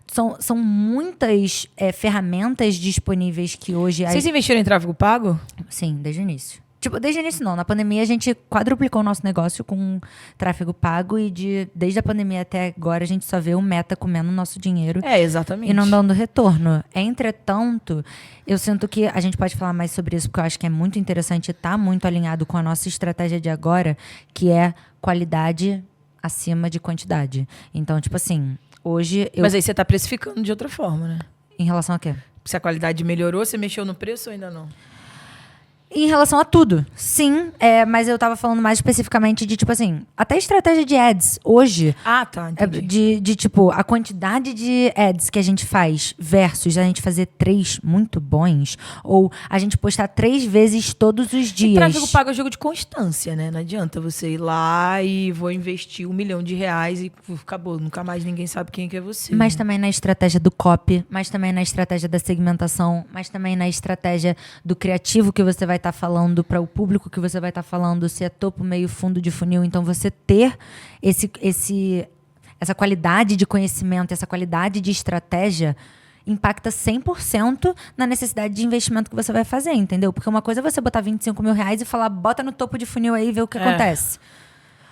Speaker 2: são muitas ferramentas disponíveis que hoje...
Speaker 1: Vocês investiram em tráfego pago?
Speaker 2: Sim, desde o início. Desde o início não. Na pandemia a gente quadruplicou o nosso negócio com tráfego pago e desde a pandemia até agora a gente só vê o Meta comendo o nosso dinheiro.
Speaker 1: Exatamente.
Speaker 2: E não dando retorno. Entretanto, eu sinto que a gente pode falar mais sobre isso, porque eu acho que é muito interessante e tá muito alinhado com a nossa estratégia de agora, que é qualidade acima de quantidade. Então, hoje...
Speaker 1: Mas aí você tá precificando de outra forma, né?
Speaker 2: Em relação a quê?
Speaker 1: Se a qualidade melhorou, você mexeu no preço ou ainda não?
Speaker 2: Em relação a tudo, sim. Mas eu tava falando mais especificamente de, até estratégia de ads hoje.
Speaker 1: Tá, entendi.
Speaker 2: A quantidade de ads que a gente faz versus a gente fazer 3 muito bons, ou a gente postar 3 vezes todos os dias.
Speaker 1: E tráfego pago é jogo de constância, né? Não adianta você ir lá e vou investir R$1 milhão e acabou. Nunca mais ninguém sabe quem que é você.
Speaker 2: Mas também na estratégia do copy, mas também na estratégia da segmentação, mas também na estratégia do criativo que você vai estar falando para o público que você vai estar falando, se é topo, meio, fundo de funil. Então, você ter essa qualidade de conhecimento, essa qualidade de estratégia impacta 100% na necessidade de investimento que você vai fazer, entendeu? Porque uma coisa é você botar R$25 mil e falar, bota no topo de funil aí e ver o que acontece.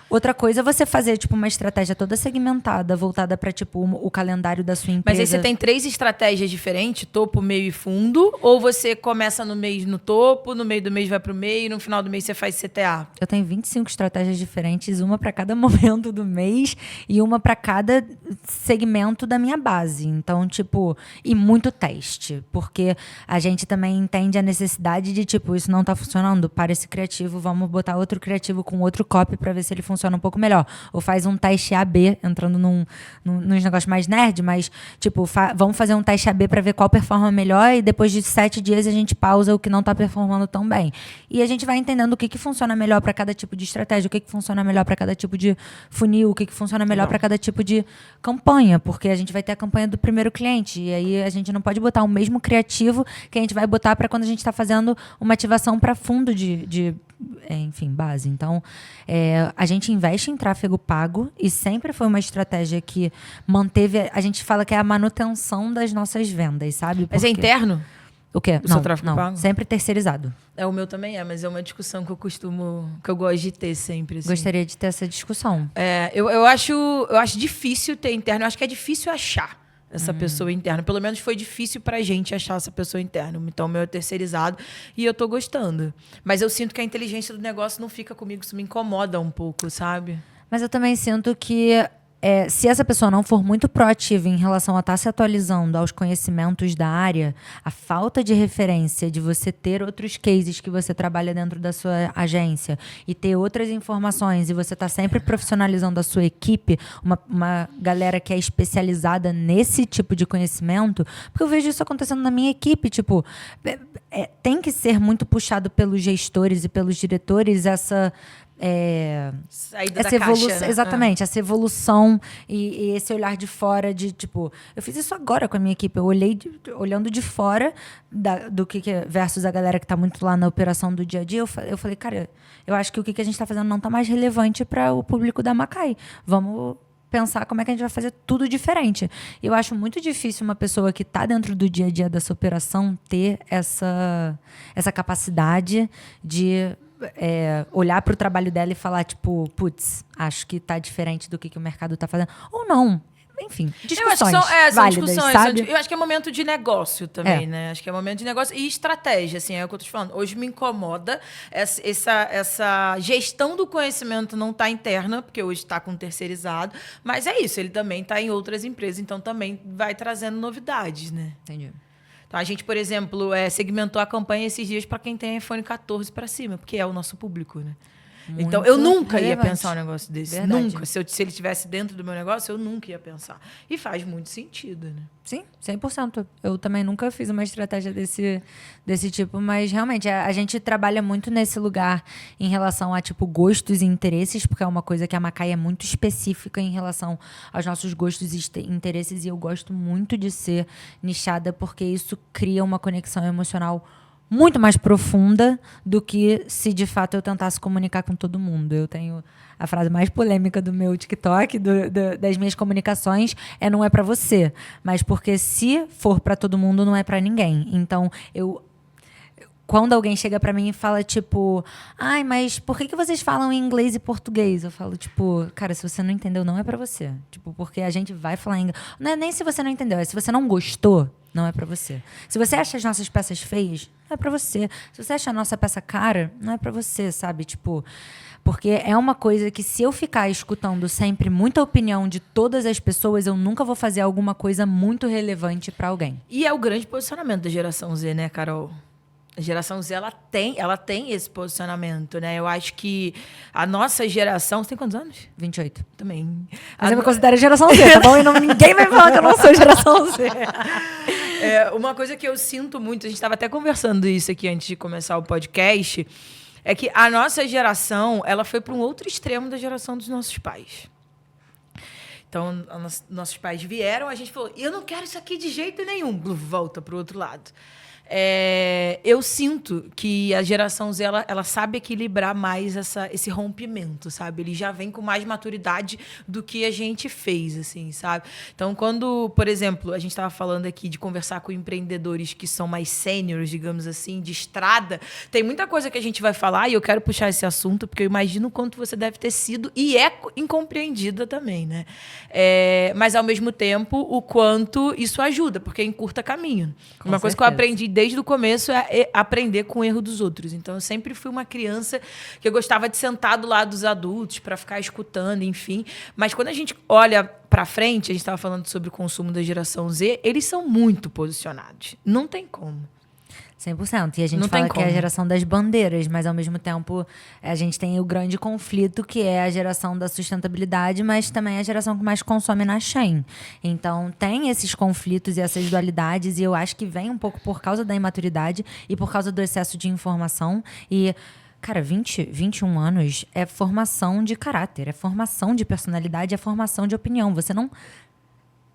Speaker 2: Outra coisa é você fazer, uma estratégia toda segmentada, voltada para, o calendário da sua empresa.
Speaker 1: Mas aí você tem 3 estratégias diferentes, topo, meio e fundo? Ou você começa no mês no topo, no meio do mês vai pro meio, e no final do mês você faz CTA?
Speaker 2: Eu tenho 25 estratégias diferentes, uma para cada momento do mês e uma para cada segmento da minha base. Então, e muito teste. Porque a gente também entende a necessidade de, isso não tá funcionando, para esse criativo, vamos botar outro criativo com outro copy para ver se ele funciona um pouco melhor. Ou faz um teste AB, entrando nos negócios mais nerd, mas, vamos fazer um teste AB para ver qual performa melhor e depois de 7 dias a gente pausa o que não está performando tão bem. E a gente vai entendendo o que funciona melhor para cada tipo de estratégia, o que funciona melhor para cada tipo de funil, o que funciona melhor para cada tipo de campanha, porque a gente vai ter a campanha do primeiro cliente e aí a gente não pode botar o mesmo criativo que a gente vai botar para quando a gente está fazendo uma ativação para fundo de base. Então, a gente investe em tráfego pago e sempre foi uma estratégia que manteve... A gente fala que é a manutenção das nossas vendas, sabe?
Speaker 1: Mas é interno?
Speaker 2: O quê?
Speaker 1: O seu tráfego pago?
Speaker 2: Sempre terceirizado.
Speaker 1: O meu também mas é uma discussão que eu gosto de ter sempre. Assim.
Speaker 2: Gostaria de ter essa discussão.
Speaker 1: Eu acho difícil ter interno, eu acho que é difícil achar essa pessoa interna. Pelo menos foi difícil pra gente achar essa pessoa interna. Então, o meu é terceirizado e eu tô gostando. Mas eu sinto que a inteligência do negócio não fica comigo, isso me incomoda um pouco, sabe?
Speaker 2: Mas eu também sinto que se essa pessoa não for muito proativa em relação a estar se atualizando aos conhecimentos da área, a falta de referência de você ter outros cases que você trabalha dentro da sua agência e ter outras informações e você tá sempre profissionalizando a sua equipe, uma galera que é especializada nesse tipo de conhecimento, porque eu vejo isso acontecendo na minha equipe, tipo, tem que ser muito puxado pelos gestores e pelos diretores
Speaker 1: saída da caixa, né?
Speaker 2: Exatamente, essa evolução e esse olhar de fora de, tipo, eu fiz isso agora com a minha equipe, eu olhei olhando de fora do que versus a galera que está muito lá na operação do dia a dia, eu falei, cara, eu acho que o que a gente está fazendo não está mais relevante para o público da Macai. Vamos pensar como é que a gente vai fazer tudo diferente. Eu acho muito difícil uma pessoa que está dentro do dia a dia dessa operação ter essa capacidade de olhar para o trabalho dela e falar, tipo, putz, acho que tá diferente do que o mercado tá fazendo. Ou não. Enfim, discussões
Speaker 1: são
Speaker 2: válidas,
Speaker 1: discussões,
Speaker 2: sabe?
Speaker 1: Eu acho que é momento de negócio também, né? Acho que é momento de negócio e estratégia, assim, é o que eu tô te falando. Hoje me incomoda essa gestão do conhecimento não tá interna, porque hoje está com terceirizado, mas é isso, ele também tá em outras empresas, então também vai trazendo novidades, né?
Speaker 2: Entendi.
Speaker 1: Então, a gente, por exemplo, segmentou a campanha esses dias para quem tem iPhone 14 para cima, porque é o nosso público, né?
Speaker 2: Muito
Speaker 1: então, eu nunca
Speaker 2: relevante.
Speaker 1: ia pensar um negócio desse.
Speaker 2: Verdade.
Speaker 1: Nunca. Se ele estivesse dentro do meu negócio, eu nunca ia pensar. E faz muito sentido, né?
Speaker 2: Sim, 100%. Eu também nunca fiz uma estratégia desse tipo, mas realmente a gente trabalha muito nesse lugar em relação a tipo gostos e interesses, porque é uma coisa que a Macai é muito específica em relação aos nossos gostos e interesses, e eu gosto muito de ser nichada porque isso cria uma conexão emocional muito mais profunda do que se de fato eu tentasse comunicar com todo mundo. Eu tenho a frase mais polêmica do meu TikTok, das minhas comunicações, não é pra você, mas porque se for pra todo mundo, não é pra ninguém. Então, quando alguém chega pra mim e fala, tipo, ai, mas por que vocês falam em inglês e português? Eu falo, tipo, cara, se você não entendeu, não é pra você. Tipo, porque a gente vai falar em inglês. Não é nem se você não entendeu, é se você não gostou, não é pra você. Se você acha as nossas peças feias, não é pra você. Se você acha a nossa peça cara, não é pra você, sabe? Tipo, porque é uma coisa que se eu ficar escutando sempre muita opinião de todas as pessoas, eu nunca vou fazer alguma coisa muito relevante pra alguém.
Speaker 1: E é o grande posicionamento da geração Z, né, Carol? A geração Z, ela tem esse posicionamento, né? Eu acho que a nossa geração... Você tem quantos anos?
Speaker 2: 28.
Speaker 1: Também.
Speaker 2: Mas eu me considero geração Z, tá bom? E ninguém vai falar que eu não sou geração Z.
Speaker 1: Uma coisa que eu sinto muito, a gente estava até conversando isso aqui antes de começar o podcast, é que a nossa geração, ela foi para um outro extremo da geração dos nossos pais. Então, nossos pais vieram, a gente falou, eu não quero isso aqui de jeito nenhum. Volta para o outro lado. Eu sinto que a geração Z, ela sabe equilibrar mais esse rompimento, sabe? Ele já vem com mais maturidade do que a gente fez, assim, sabe? Então, quando, por exemplo, a gente estava falando aqui de conversar com empreendedores que são mais sêniores, digamos assim, de estrada, tem muita coisa que a gente vai falar e eu quero puxar esse assunto porque eu imagino o quanto você deve ter sido e é incompreendida também, né? Mas, ao mesmo tempo, o quanto isso ajuda, porque encurta caminho. Uma coisa que eu aprendi desde o começo é aprender com o erro dos outros. Então, eu sempre fui uma criança que eu gostava de sentar do lado dos adultos para ficar escutando, enfim. Mas quando a gente olha para frente, a gente estava falando sobre o consumo da geração Z, eles são muito posicionados. Não tem como.
Speaker 2: 100%. E a gente fala que é a geração das bandeiras, mas ao mesmo tempo a gente tem o grande conflito que é a geração da sustentabilidade, mas também é a geração que mais consome na chain. Então tem esses conflitos e essas dualidades e eu acho que vem um pouco por causa da imaturidade e por causa do excesso de informação e... Cara, 21 anos é formação de caráter, é formação de personalidade, é formação de opinião. Você não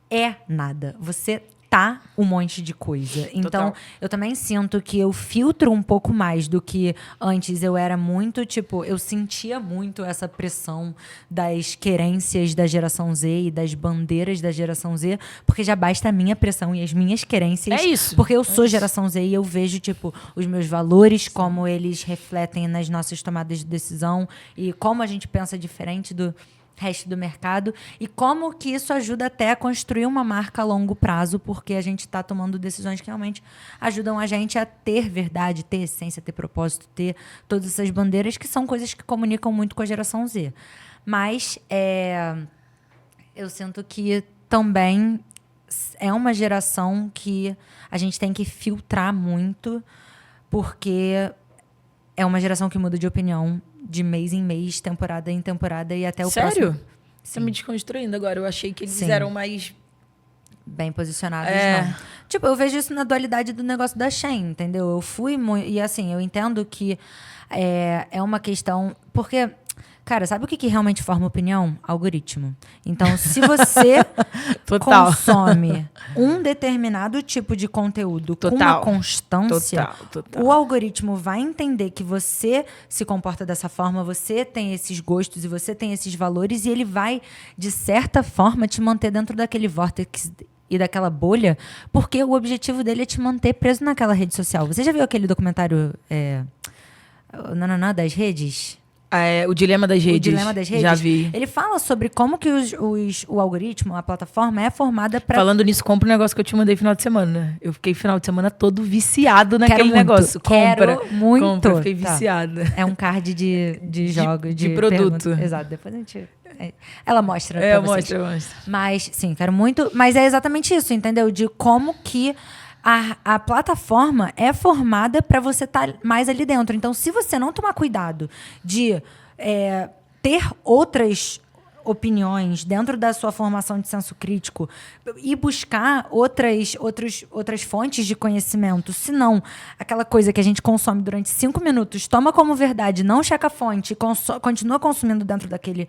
Speaker 2: é nada. Você tá um monte de coisa. Então, eu também sinto que eu filtro um pouco mais do que antes. Eu era muito, tipo... Eu sentia muito essa pressão das querências da geração Z e das bandeiras da geração Z, porque já basta a minha pressão e as minhas querências.
Speaker 1: É isso.
Speaker 2: Porque eu sou geração Z e eu vejo, tipo, os meus valores, como eles refletem nas nossas tomadas de decisão e como a gente pensa diferente do resto do mercado e como que isso ajuda até a construir uma marca a longo prazo, porque a gente está tomando decisões que realmente ajudam a gente a ter verdade, ter essência, ter propósito, ter todas essas bandeiras que são coisas que comunicam muito com a geração Z. Mas Eu sinto que também é uma geração que a gente tem que filtrar muito, porque é uma geração que muda de opinião de mês em mês, temporada em temporada e até o próximo.
Speaker 1: Sério? Você tá me desconstruindo agora. Eu achei que eles
Speaker 2: Sim.
Speaker 1: eram mais...
Speaker 2: Bem posicionados, não. Tipo, eu vejo isso na dualidade do negócio da Shein, entendeu? Eu fui muito... E assim, eu entendo que é uma questão... Porque... Cara, sabe o que realmente forma opinião? Algoritmo. Então, se você consome um determinado tipo de conteúdo com uma constância, o algoritmo vai entender que você se comporta dessa forma, você tem esses gostos e você tem esses valores, e ele vai, de certa forma, te manter dentro daquele vórtice e daquela bolha, porque o objetivo dele é te manter preso naquela rede social. Você já viu aquele documentário das redes?
Speaker 1: O Dilema das Redes.
Speaker 2: O Dilema das Redes.
Speaker 1: Já vi.
Speaker 2: Ele fala sobre como que o algoritmo, a plataforma, é formada para...
Speaker 1: Falando nisso, compra um negócio que eu te mandei final de semana. Eu fiquei final de semana todo viciado naquele negócio.
Speaker 2: Quero muito.
Speaker 1: Compra, fiquei viciada.
Speaker 2: É um card de jogos,
Speaker 1: de produto.
Speaker 2: Pergunta. Exato, depois a gente... Ela mostra
Speaker 1: pra
Speaker 2: vocês.
Speaker 1: Mostra.
Speaker 2: Mas, sim, quero muito... Mas é exatamente isso, entendeu? De como que a plataforma é formada para você estar mais ali dentro. Então, se você não tomar cuidado de ter outras opiniões dentro da sua formação de senso crítico e buscar outras fontes de conhecimento, senão aquela coisa que a gente consome durante 5 minutos, toma como verdade, não checa a fonte e continua consumindo dentro daquele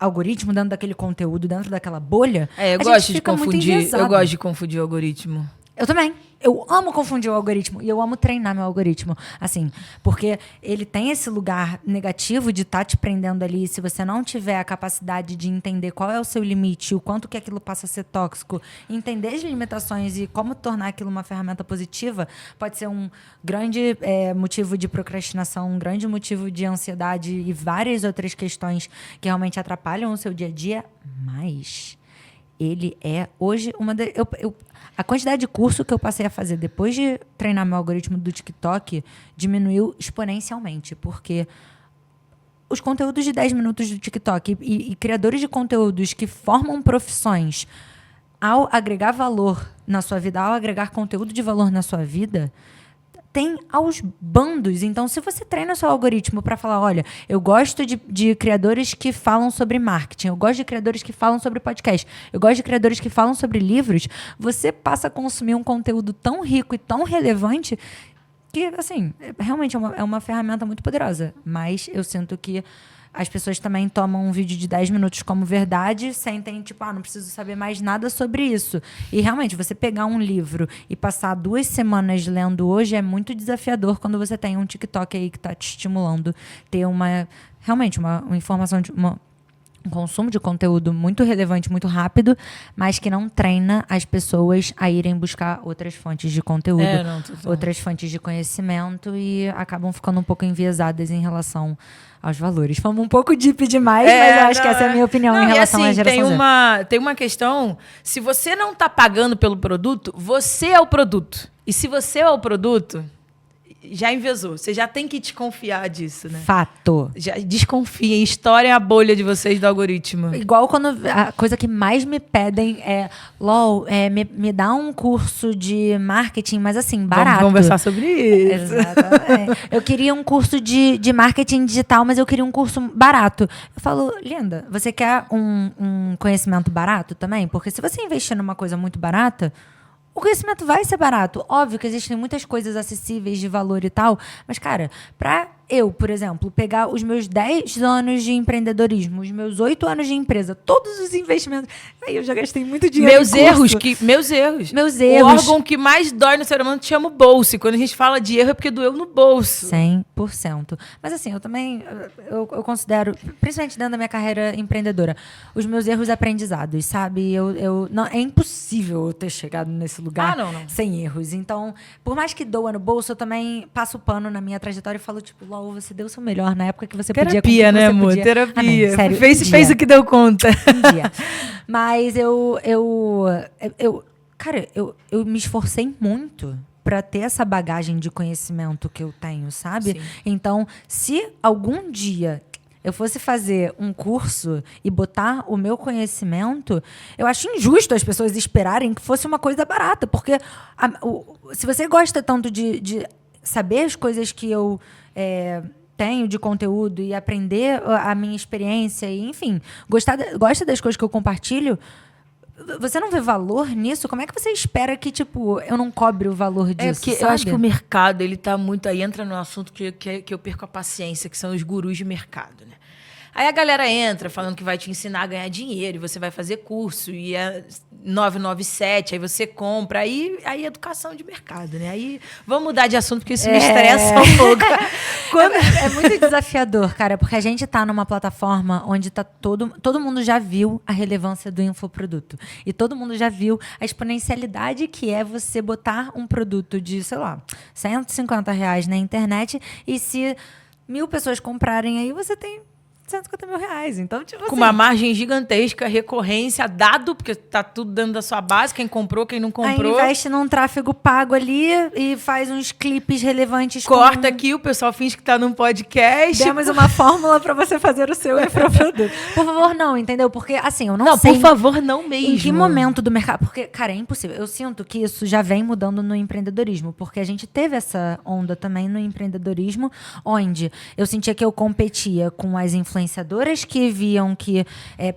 Speaker 2: algoritmo, dentro daquele conteúdo, dentro daquela bolha,
Speaker 1: eu gosto de confundir o algoritmo.
Speaker 2: Eu também. Eu amo confundir o algoritmo e eu amo treinar meu algoritmo. Assim, porque ele tem esse lugar negativo de estar te prendendo ali. Se você não tiver a capacidade de entender qual é o seu limite, o quanto que aquilo passa a ser tóxico, entender as limitações e como tornar aquilo uma ferramenta positiva, pode ser um grande motivo de procrastinação, um grande motivo de ansiedade e várias outras questões que realmente atrapalham o seu dia a dia. Mas ele é hoje a quantidade de curso que eu passei a fazer depois de treinar meu algoritmo do TikTok diminuiu exponencialmente, porque os conteúdos de 10 minutos do TikTok e criadores de conteúdos que formam profissões, ao agregar valor na sua vida, ao agregar conteúdo de valor na sua vida, tem aos bandos. Então, se você treina o seu algoritmo para falar, olha, eu gosto de criadores que falam sobre marketing, eu gosto de criadores que falam sobre podcast, eu gosto de criadores que falam sobre livros, você passa a consumir um conteúdo tão rico e tão relevante que, assim, realmente é uma ferramenta muito poderosa. Mas eu sinto que as pessoas também tomam um vídeo de 10 minutos como verdade, sentem, tipo, não preciso saber mais nada sobre isso. E, realmente, você pegar um livro e passar 2 semanas lendo hoje é muito desafiador quando você tem um TikTok aí que está te estimulando ter realmente uma informação, um consumo de conteúdo muito relevante, muito rápido, mas que não treina as pessoas a irem buscar outras fontes de conteúdo, outras fontes de conhecimento, e acabam ficando um pouco enviesadas em relação aos valores. Fomos um pouco deep demais, mas eu acho que essa é a minha opinião em relação à geração Z.
Speaker 1: Tem uma questão, se você não está pagando pelo produto, você é o produto. E se você é o produto, já enviesou. Você já tem que desconfiar disso, né?
Speaker 2: Fato.
Speaker 1: Já desconfiem, estourem a bolha de vocês do algoritmo.
Speaker 2: Igual quando a coisa que mais me pedem é, me dá um curso de marketing, mas assim, barato.
Speaker 1: Vamos conversar sobre isso.
Speaker 2: Exatamente. Eu queria um curso de marketing digital, mas eu queria um curso barato. Eu falo, linda, você quer um conhecimento barato também? Porque se você investir numa coisa muito barata, o conhecimento vai ser barato. Óbvio que existem muitas coisas acessíveis de valor e tal, mas, cara, pra eu, por exemplo, pegar os meus 10 anos de empreendedorismo, os meus 8 anos de empresa, todos os investimentos... Aí eu já gastei muito dinheiro
Speaker 1: Meus erros. O órgão que mais dói no ser humano chama o bolso. E quando a gente fala de erro é porque doeu no bolso.
Speaker 2: 100%. Mas assim, eu também... Eu considero, principalmente dentro da minha carreira empreendedora, os meus erros aprendizados, sabe? Não, é impossível eu ter chegado nesse lugar sem erros. Então, por mais que doa no bolso, eu também passo o pano na minha trajetória e falo, tipo, LOL, você deu o seu melhor na época que você podia.
Speaker 1: Terapia, né, amor? Terapia.
Speaker 2: Amém, sério,
Speaker 1: fez o que deu conta.
Speaker 2: Um dia. Mas cara, eu me esforcei muito para ter essa bagagem de conhecimento que eu tenho, sabe?
Speaker 1: Sim.
Speaker 2: Então, se algum dia eu fosse fazer um curso e botar o meu conhecimento, eu acho injusto as pessoas esperarem que fosse uma coisa barata. Porque se você gosta tanto de saber as coisas que eu tenho de conteúdo e aprender a minha experiência, e, enfim, gosta das coisas que eu compartilho, você não vê valor nisso? Como é que você espera que, tipo, eu não cobre o valor disso?
Speaker 1: Porque
Speaker 2: sabe?
Speaker 1: eu acho que o mercado, ele tá muito... Aí entra no assunto que eu perco a paciência, que são os gurus de mercado, né? Aí a galera entra falando que vai te ensinar a ganhar dinheiro, e você vai fazer curso, e é 997, aí você compra, aí é educação de mercado, né? Aí vamos mudar de assunto, porque isso me estressa um pouco.
Speaker 2: É muito desafiador, cara, porque a gente tá numa plataforma onde tá todo mundo já viu a relevância do infoproduto. E todo mundo já viu a exponencialidade que é você botar um produto de, sei lá, R$150 na internet, e se 1.000 pessoas comprarem, aí você tem R$150 mil. Então, tipo
Speaker 1: Com
Speaker 2: assim,
Speaker 1: uma margem gigantesca, recorrência, dado, porque tá tudo dentro da sua base, quem comprou, quem não comprou.
Speaker 2: aí investe num tráfego pago ali e faz uns clipes relevantes.
Speaker 1: Corta aqui, o pessoal finge que tá num podcast.
Speaker 2: Demos uma fórmula pra você fazer o seu infoproduto. Por favor, não, entendeu? Porque, assim, eu não sei...
Speaker 1: Não, por favor, não mesmo.
Speaker 2: Em que momento do mercado... Porque, cara, é impossível. Eu sinto que isso já vem mudando no empreendedorismo, porque a gente teve essa onda também no empreendedorismo, onde eu sentia que eu competia com as influenciadoras que viam que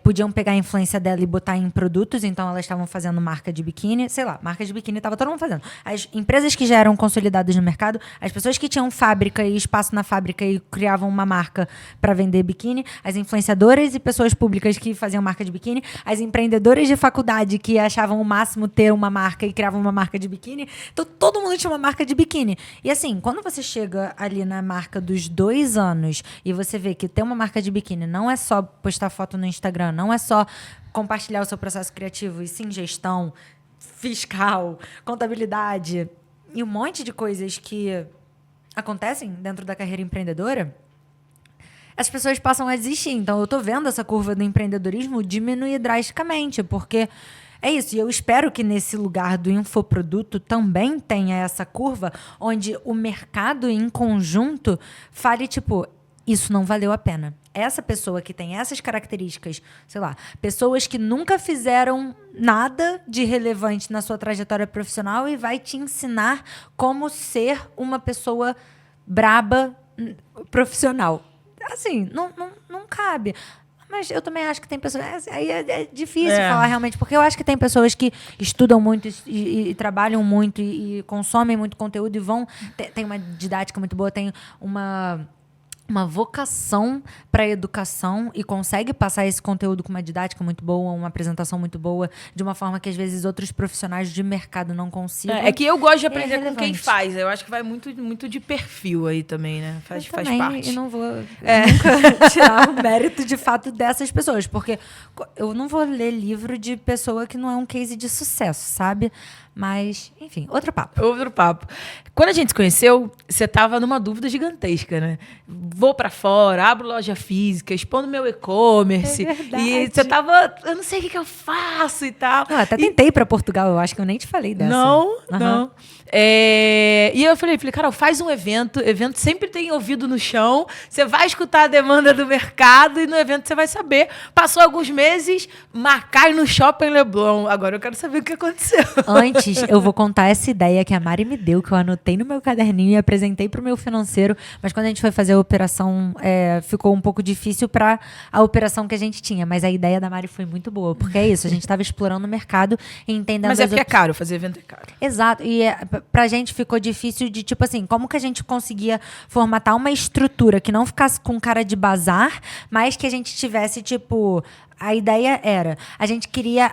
Speaker 2: podiam pegar a influência dela e botar em produtos, então elas estavam fazendo marca de biquíni, sei lá, marca de biquíni estava todo mundo fazendo. As empresas que já eram consolidadas no mercado, as pessoas que tinham fábrica e espaço na fábrica e criavam uma marca para vender biquíni, as influenciadoras e pessoas públicas que faziam marca de biquíni, as empreendedoras de faculdade que achavam o máximo ter uma marca e criavam uma marca de biquíni. Então todo mundo tinha uma marca de biquíni. E assim, quando você chega ali na marca dos 2 anos e você vê que ter uma marca de biquíni não é só postar foto no Instagram, não é só compartilhar o seu processo criativo, e sim gestão fiscal, contabilidade e um monte de coisas que acontecem dentro da carreira empreendedora, as pessoas passam a desistir. Então, eu tô vendo essa curva do empreendedorismo diminuir drasticamente, porque é isso. E eu espero que nesse lugar do infoproduto também tenha essa curva onde o mercado em conjunto fale, tipo, isso não valeu a pena. Essa pessoa que tem essas características, sei lá, pessoas que nunca fizeram nada de relevante na sua trajetória profissional e vai te ensinar como ser uma pessoa braba profissional. Assim, não cabe. Mas eu também acho que tem pessoas... Aí é difícil falar realmente, porque eu acho que tem pessoas que estudam muito e trabalham muito e consomem muito conteúdo e vão... Tem uma didática muito boa, tem uma vocação para a educação e consegue passar esse conteúdo com uma didática muito boa, uma apresentação muito boa, de uma forma que às vezes outros profissionais de mercado não consigam.
Speaker 1: É que eu gosto de aprender com quem faz. Eu acho que vai muito de perfil aí também, né? Faz parte.
Speaker 2: E não vou nunca tirar o mérito de fato dessas pessoas, porque eu não vou ler livro de pessoa que não é um case de sucesso, sabe? Mas, enfim, outro papo.
Speaker 1: Quando a gente se conheceu, você tava numa dúvida gigantesca, né? Vou pra fora, abro loja física, expondo meu e-commerce.
Speaker 2: É verdade.
Speaker 1: E você tava... Eu não sei o que eu faço e tal.
Speaker 2: Eu até tentei ir pra Portugal, eu acho que eu nem te falei dessa.
Speaker 1: Não. E eu falei, Carol, faz um evento. Evento sempre tem ouvido no chão. Você vai escutar a demanda do mercado e no evento você vai saber. Passou alguns meses, Macai no Shopping Leblon. Agora eu quero saber o que aconteceu.
Speaker 2: Antes, eu vou contar essa ideia que a Mari me deu, que eu anotei no meu caderninho e apresentei pro meu financeiro. Mas quando a gente foi fazer a operação, ficou um pouco difícil para a operação que a gente tinha. Mas a ideia da Mari foi muito boa, porque é isso, a gente estava explorando o mercado e entendendo...
Speaker 1: Mas porque é caro, fazer evento é caro.
Speaker 2: Exato, e pra gente ficou difícil de, tipo assim, como que a gente conseguia formatar uma estrutura que não ficasse com cara de bazar, mas que a gente tivesse, tipo... A ideia era, a gente queria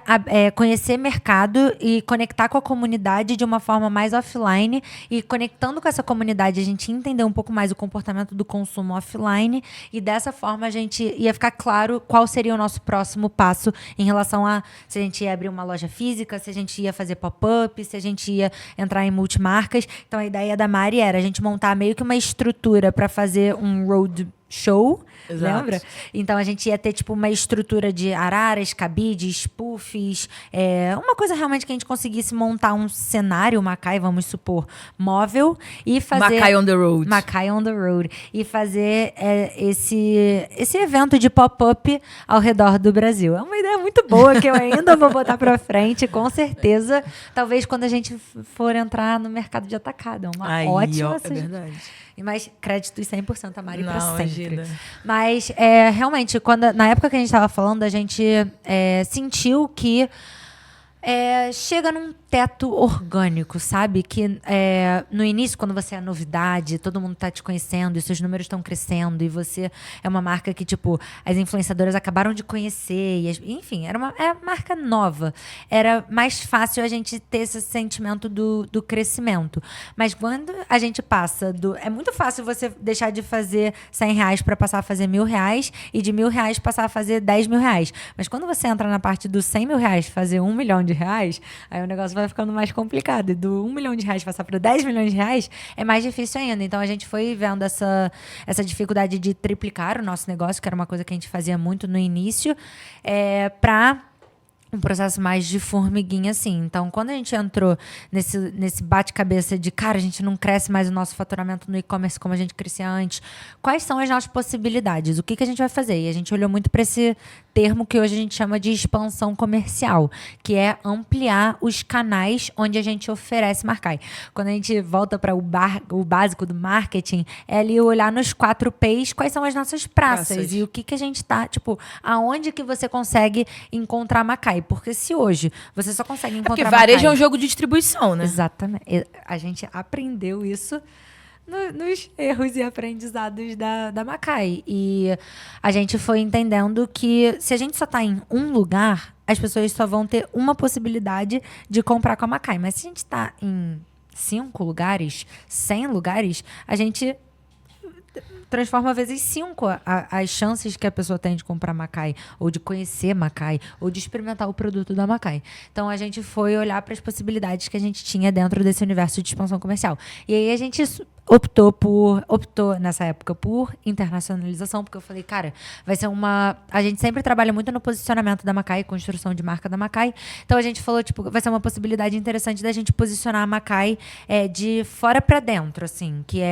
Speaker 2: conhecer mercado e conectar com a comunidade de uma forma mais offline, e conectando com essa comunidade a gente ia entender um pouco mais o comportamento do consumo offline, e dessa forma a gente ia ficar claro qual seria o nosso próximo passo em relação a se a gente ia abrir uma loja física, se a gente ia fazer pop-up, se a gente ia entrar em multimarcas. Então a ideia da Mari era a gente montar meio que uma estrutura para fazer um road show,
Speaker 1: Exato.
Speaker 2: lembra? Então a gente ia ter tipo uma estrutura de araras, cabides, puffs, uma coisa realmente que a gente conseguisse montar um cenário Macai, vamos supor, móvel e fazer
Speaker 1: Macai on the road.
Speaker 2: Macai on the road e fazer esse evento de pop-up ao redor do Brasil. É uma ideia muito boa que eu ainda vou botar pra frente, com certeza. Talvez quando a gente for entrar no mercado de atacado. É uma ótima
Speaker 1: É verdade.
Speaker 2: Mas créditos 100% a Mari pra
Speaker 1: Não,
Speaker 2: sempre.
Speaker 1: imagina.
Speaker 2: Mas, realmente, na época que a gente estava falando, a gente sentiu que chega num teto orgânico, sabe? Que no início, quando você é novidade, todo mundo tá te conhecendo e seus números estão crescendo e você é uma marca que, tipo, as influenciadoras acabaram de conhecer. Enfim, era uma marca nova. Era mais fácil a gente ter esse sentimento do crescimento. Mas quando a gente passa é muito fácil você deixar de fazer R$100 para passar a fazer R$1.000 e de R$1.000 passar a fazer R$10.000. Mas quando você entra na parte dos R$100.000 fazer R$1 milhão, aí o negócio vai ficando mais complicado. E do R$1 milhão passar para R$10 milhões é mais difícil ainda. Então a gente foi vendo essa dificuldade de triplicar o nosso negócio, que era uma coisa que a gente fazia muito no início, para um processo mais de formiguinha, assim. Então, quando a gente entrou nesse bate-cabeça de, cara, a gente não cresce mais o nosso faturamento no e-commerce como a gente crescia antes, quais são as nossas possibilidades? O que a gente vai fazer? E a gente olhou muito para esse termo que hoje a gente chama de expansão comercial, que é ampliar os canais onde a gente oferece Macai. Quando a gente volta para o básico do marketing, é ali olhar nos 4 P's quais são as nossas praças e o que a gente tá, tipo, aonde que você consegue encontrar Macai. Porque se hoje você só consegue encontrar
Speaker 1: porque varejo é um jogo de distribuição, né?
Speaker 2: Exatamente. A gente aprendeu isso nos erros e aprendizados da Macai. E a gente foi entendendo que se a gente só está em um lugar, as pessoas só vão ter uma possibilidade de comprar com a Macai. Mas se a gente está em 5 lugares, 100 lugares, a gente transforma vezes 5 as chances que a pessoa tem de comprar Macai, ou de conhecer Macai, ou de experimentar o produto da Macai. Então a gente foi olhar para as possibilidades que a gente tinha dentro desse universo de expansão comercial. E aí a gente optou nessa época por internacionalização, porque eu falei, cara, vai ser a gente sempre trabalha muito no posicionamento da Macai, construção de marca da Macai. Então a gente falou, tipo, vai ser uma possibilidade interessante da gente posicionar a Macai de fora para dentro, assim, que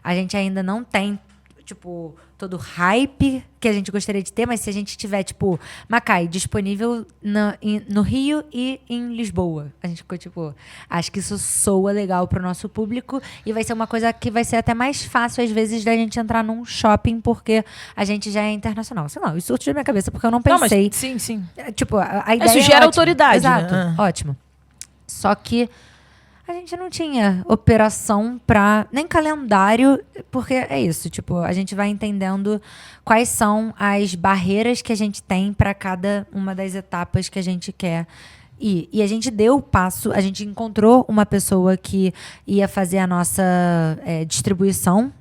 Speaker 2: a gente ainda não tem, tipo, todo o hype que a gente gostaria de ter, mas se a gente tiver, tipo, Macai disponível no Rio e em Lisboa, a gente ficou, tipo, acho que isso soa legal pro nosso público e vai ser uma coisa que vai ser até mais fácil, às vezes, da gente entrar num shopping, porque a gente já é internacional. Sei lá, isso surgiu da minha cabeça, porque eu não pensei.
Speaker 1: Não, mas, sim.
Speaker 2: Tipo, a ideia
Speaker 1: isso gera
Speaker 2: ótima.
Speaker 1: autoridade,
Speaker 2: Exato,
Speaker 1: né?
Speaker 2: ótimo. Só que a gente não tinha operação nem calendário, porque é isso, tipo, a gente vai entendendo quais são as barreiras que a gente tem para cada uma das etapas que a gente quer ir. E a gente deu o passo, a gente encontrou uma pessoa que ia fazer a nossa distribuição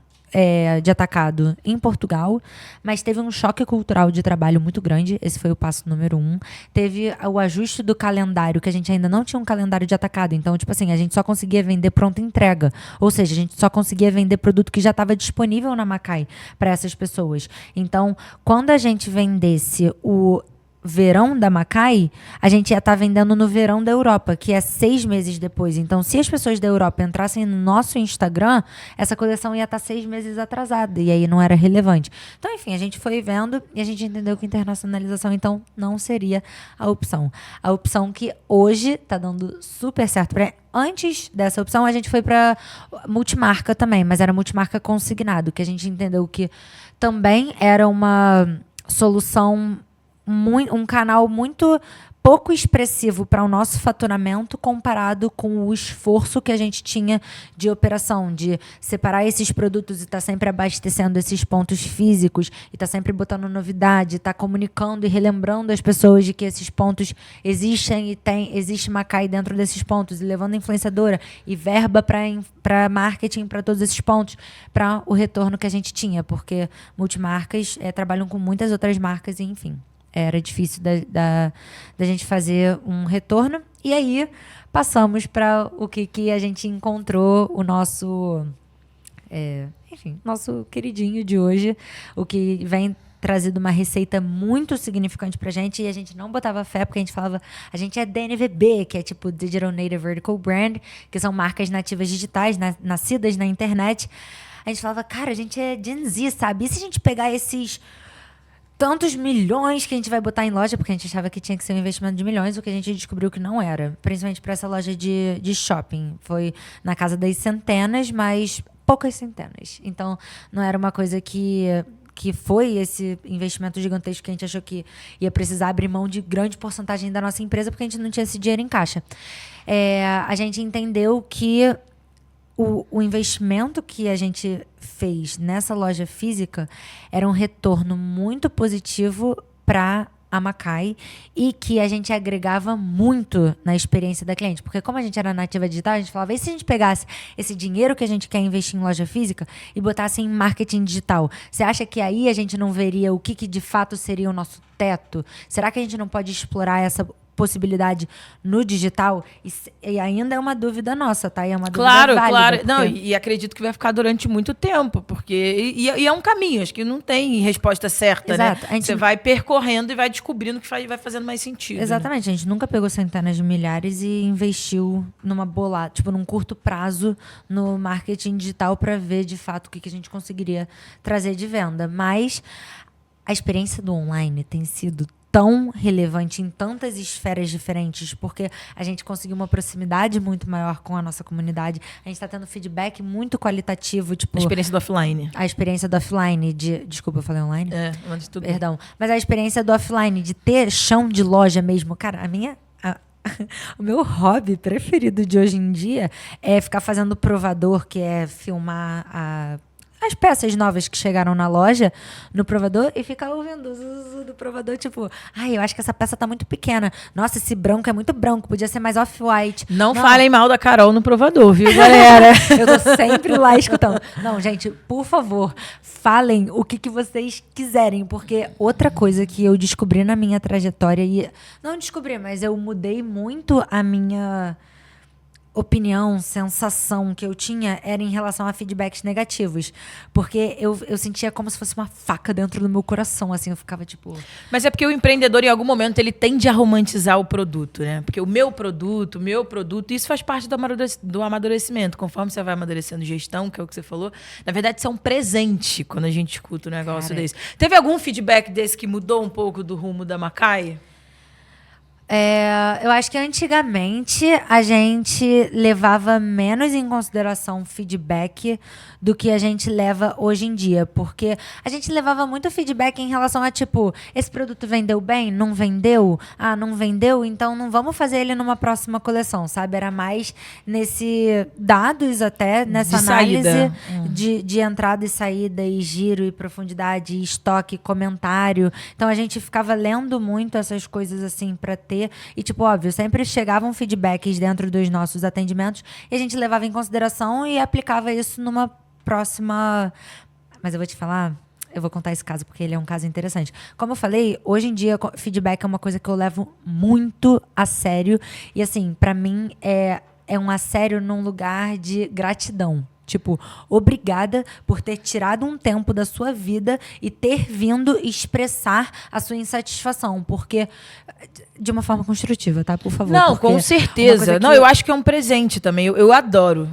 Speaker 2: de atacado em Portugal, mas teve um choque cultural de trabalho muito grande. Esse foi o passo número 1. Teve o ajuste do calendário, que a gente ainda não tinha um calendário de atacado. Então, tipo assim, a gente só conseguia vender pronta entrega. Ou seja, a gente só conseguia vender produto que já estava disponível na Macai para essas pessoas. Então, quando a gente vendesse o verão da Macai, a gente ia estar vendendo no verão da Europa, que é 6 meses depois. Então, se as pessoas da Europa entrassem no nosso Instagram, essa coleção ia estar 6 meses atrasada, e aí não era relevante. Então, enfim, a gente foi vendo e a gente entendeu que internacionalização, então, não seria a opção. A opção que hoje está dando super certo. Antes dessa opção, a gente foi para multimarca também, mas era multimarca consignado, que a gente entendeu que também era uma solução, um canal muito pouco expressivo para o nosso faturamento comparado com o esforço que a gente tinha de operação, de separar esses produtos e estar sempre abastecendo esses pontos físicos e estar sempre botando novidade, estar comunicando e relembrando as pessoas de que esses pontos existem e existe Macai dentro desses pontos, e levando influenciadora e verba para marketing para todos esses pontos, para o retorno que a gente tinha, porque multimarcas trabalham com muitas outras marcas e, enfim, era difícil da gente fazer um retorno. E aí passamos para o que a gente encontrou, o nosso enfim, nosso queridinho de hoje, o que vem trazido uma receita muito significante pra gente, e a gente não botava fé, porque a gente falava, a gente é DNVB, que é tipo Digital Native Vertical Brand, que são marcas nativas digitais, nascidas na internet. A gente falava, cara, a gente é Gen Z, sabe? E se a gente pegar esses tantos milhões que a gente vai botar em loja, porque a gente achava que tinha que ser um investimento de milhões, o que a gente descobriu que não era, principalmente para essa loja de shopping. Foi na casa das centenas, mas poucas centenas. Então, não era uma coisa que foi esse investimento gigantesco que a gente achou que ia precisar abrir mão de grande porcentagem da nossa empresa, porque a gente não tinha esse dinheiro em caixa. A gente entendeu que o investimento que a gente fez nessa loja física era um retorno muito positivo para a Macai e que a gente agregava muito na experiência da cliente. Porque como a gente era nativa digital, a gente falava, e se a gente pegasse esse dinheiro que a gente quer investir em loja física e botasse em marketing digital? Você acha que aí a gente não veria o que de fato seria o nosso teto? Será que a gente não pode explorar essa possibilidade no digital? E ainda é uma dúvida nossa, tá? E é uma dúvida válida.
Speaker 1: Claro.
Speaker 2: Porque...
Speaker 1: Não, e acredito que vai ficar durante muito tempo, porque... E é um caminho, acho que não tem resposta certa,
Speaker 2: exato,
Speaker 1: né? Você vai percorrendo e vai descobrindo que vai fazendo mais sentido.
Speaker 2: Exatamente,
Speaker 1: né?
Speaker 2: A gente nunca pegou centenas de milhares e investiu numa bolada, tipo, num curto prazo no marketing digital para ver, de fato, o que a gente conseguiria trazer de venda. Mas a experiência do online tem sido tão relevante em tantas esferas diferentes, porque a gente conseguiu uma proximidade muito maior com a nossa comunidade. A gente está tendo feedback muito qualitativo, tipo...
Speaker 1: A experiência do offline.
Speaker 2: A experiência do offline Desculpa, eu falei online?
Speaker 1: Mas tudo
Speaker 2: Perdão. Mas a experiência do offline, de ter chão de loja mesmo. Cara, o meu hobby preferido de hoje em dia é ficar fazendo provador, que é filmar as peças novas que chegaram na loja, no provador, e ficar ouvindo o zuzu do provador, tipo, eu acho que essa peça tá muito pequena. Nossa, esse branco é muito branco, podia ser mais off-white.
Speaker 1: Não falem mal da Carol no provador, viu, galera?
Speaker 2: Eu tô sempre lá escutando. Não, gente, por favor, falem o que vocês quiserem, porque outra coisa que eu descobri na minha trajetória, e não descobri, mas eu mudei muito a minha opinião, sensação que eu tinha era em relação a feedbacks negativos. Porque eu sentia como se fosse uma faca dentro do meu coração, assim, eu ficava tipo...
Speaker 1: Mas é porque o empreendedor, em algum momento, ele tende a romantizar o produto, né? Porque o meu produto, isso faz parte do amadurecimento. Conforme você vai amadurecendo gestão, que é o que você falou, na verdade, isso é um presente quando a gente escuta um negócio desse. Teve algum feedback desse que mudou um pouco do rumo da Macai?
Speaker 2: Eu acho que antigamente a gente levava menos em consideração feedback do que a gente leva hoje em dia. Porque a gente levava muito feedback em relação a, tipo, esse produto vendeu bem? Não vendeu? Não vendeu? Então não vamos fazer ele numa próxima coleção, sabe? Era mais nesse dados até, nessa análise de entrada e saída, e giro, e profundidade, e estoque, comentário. Então a gente ficava lendo muito essas coisas assim pra ter. E, tipo, óbvio, sempre chegavam feedbacks dentro dos nossos atendimentos e a gente levava em consideração e aplicava isso numa próxima... Mas eu vou te falar... Eu vou contar esse caso porque ele é um caso interessante. Como eu falei, hoje em dia, feedback é uma coisa que eu levo muito a sério. E, assim, pra mim, é um a sério num lugar de gratidão. Tipo, obrigada por ter tirado um tempo da sua vida e ter vindo expressar a sua insatisfação. Porque, de uma forma construtiva, tá? Por favor.
Speaker 1: Não, com certeza. Não, eu acho que é um presente também. Eu adoro.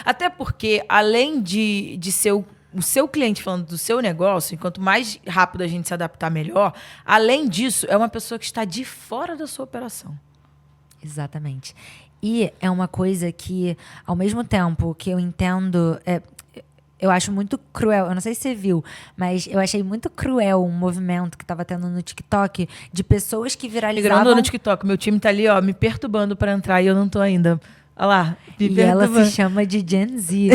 Speaker 1: Até porque, além de ser o seu cliente falando do seu negócio, enquanto mais rápido a gente se adaptar, melhor. Além disso, é uma pessoa que está de fora da sua operação.
Speaker 2: Exatamente. E é uma coisa que, ao mesmo tempo que eu entendo... eu acho muito cruel, eu não sei se você viu, mas eu achei muito cruel um movimento que estava tendo no TikTok de pessoas que viralizavam...
Speaker 1: Migrando no TikTok, meu time tá ali, ó, me perturbando para entrar e eu não tô ainda... Olha lá.
Speaker 2: E ela se chama de Gen Z.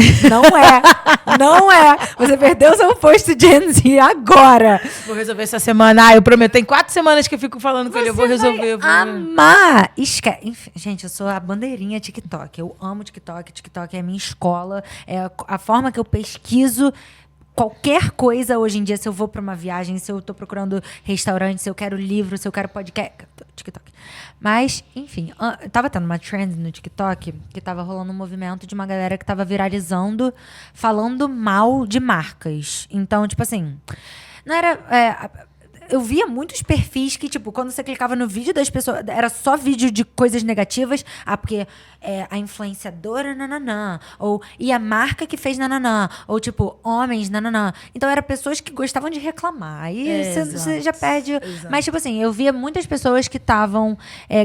Speaker 2: Não é. Você perdeu seu posto Gen Z agora.
Speaker 1: Vou resolver essa semana. Eu prometo. Tem 4 semanas que eu fico falando com ele. Eu vou resolver.
Speaker 2: Amar. Gente, eu sou a bandeirinha TikTok. Eu amo TikTok. TikTok é a minha escola. É a forma que eu pesquiso qualquer coisa hoje em dia, se eu vou para uma viagem, se eu tô procurando restaurante, se eu quero livro, se eu quero podcast, TikTok. Mas, enfim, tava tendo uma trend no TikTok que tava rolando um movimento de uma galera que tava viralizando, falando mal de marcas. Então, tipo assim, não era... eu via muitos perfis que, tipo, quando você clicava no vídeo das pessoas, era só vídeo de coisas negativas. Porque a influenciadora, nananã. Ou, e a marca que fez nananã. Ou, tipo, homens, nananã. Então, eram pessoas que gostavam de reclamar. Aí você já perde... Exato. Mas, tipo assim, eu via muitas pessoas que estavam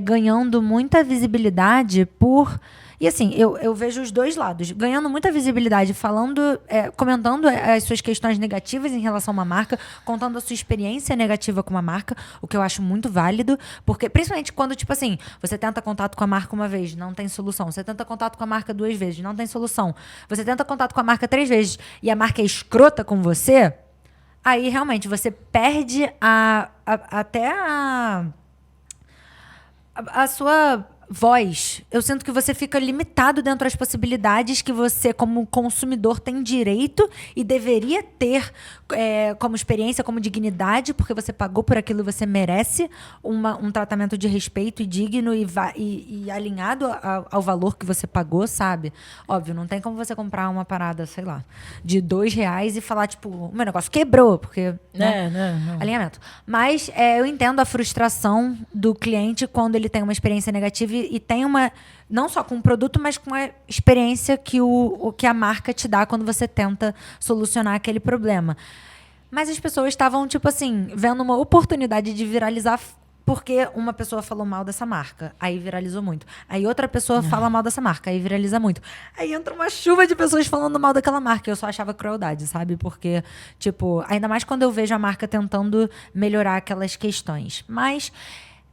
Speaker 2: ganhando muita visibilidade por... E assim, eu vejo os dois lados. Ganhando muita visibilidade, falando, comentando as suas questões negativas em relação a uma marca, contando a sua experiência negativa com uma marca, o que eu acho muito válido, porque principalmente quando, tipo assim, você tenta contato com a marca uma vez, não tem solução. Você tenta contato com a marca 2 vezes, não tem solução. Você tenta contato com a marca 3 vezes e a marca é escrota com você, aí realmente você perde até a sua... voz. Eu sinto que você fica limitado dentro das possibilidades que você, como consumidor, tem direito e deveria ter como experiência, como dignidade, porque você pagou por aquilo e você merece um tratamento de respeito e digno e alinhado ao valor que você pagou, sabe? Óbvio, não tem como você comprar uma parada, sei lá, de R$2 e falar, tipo, o meu negócio quebrou, porque... Não. Alinhamento. Mas eu entendo a frustração do cliente quando ele tem uma experiência negativa e tem uma... Não só com o produto, mas com a experiência que a marca te dá quando você tenta solucionar aquele problema. Mas as pessoas estavam, tipo assim, vendo uma oportunidade de viralizar porque uma pessoa falou mal dessa marca. Aí viralizou muito. Aí outra pessoa fala mal dessa marca. Aí viraliza muito. Aí entra uma chuva de pessoas falando mal daquela marca. Eu só achava crueldade, sabe? Porque, tipo, ainda mais quando eu vejo a marca tentando melhorar aquelas questões. Mas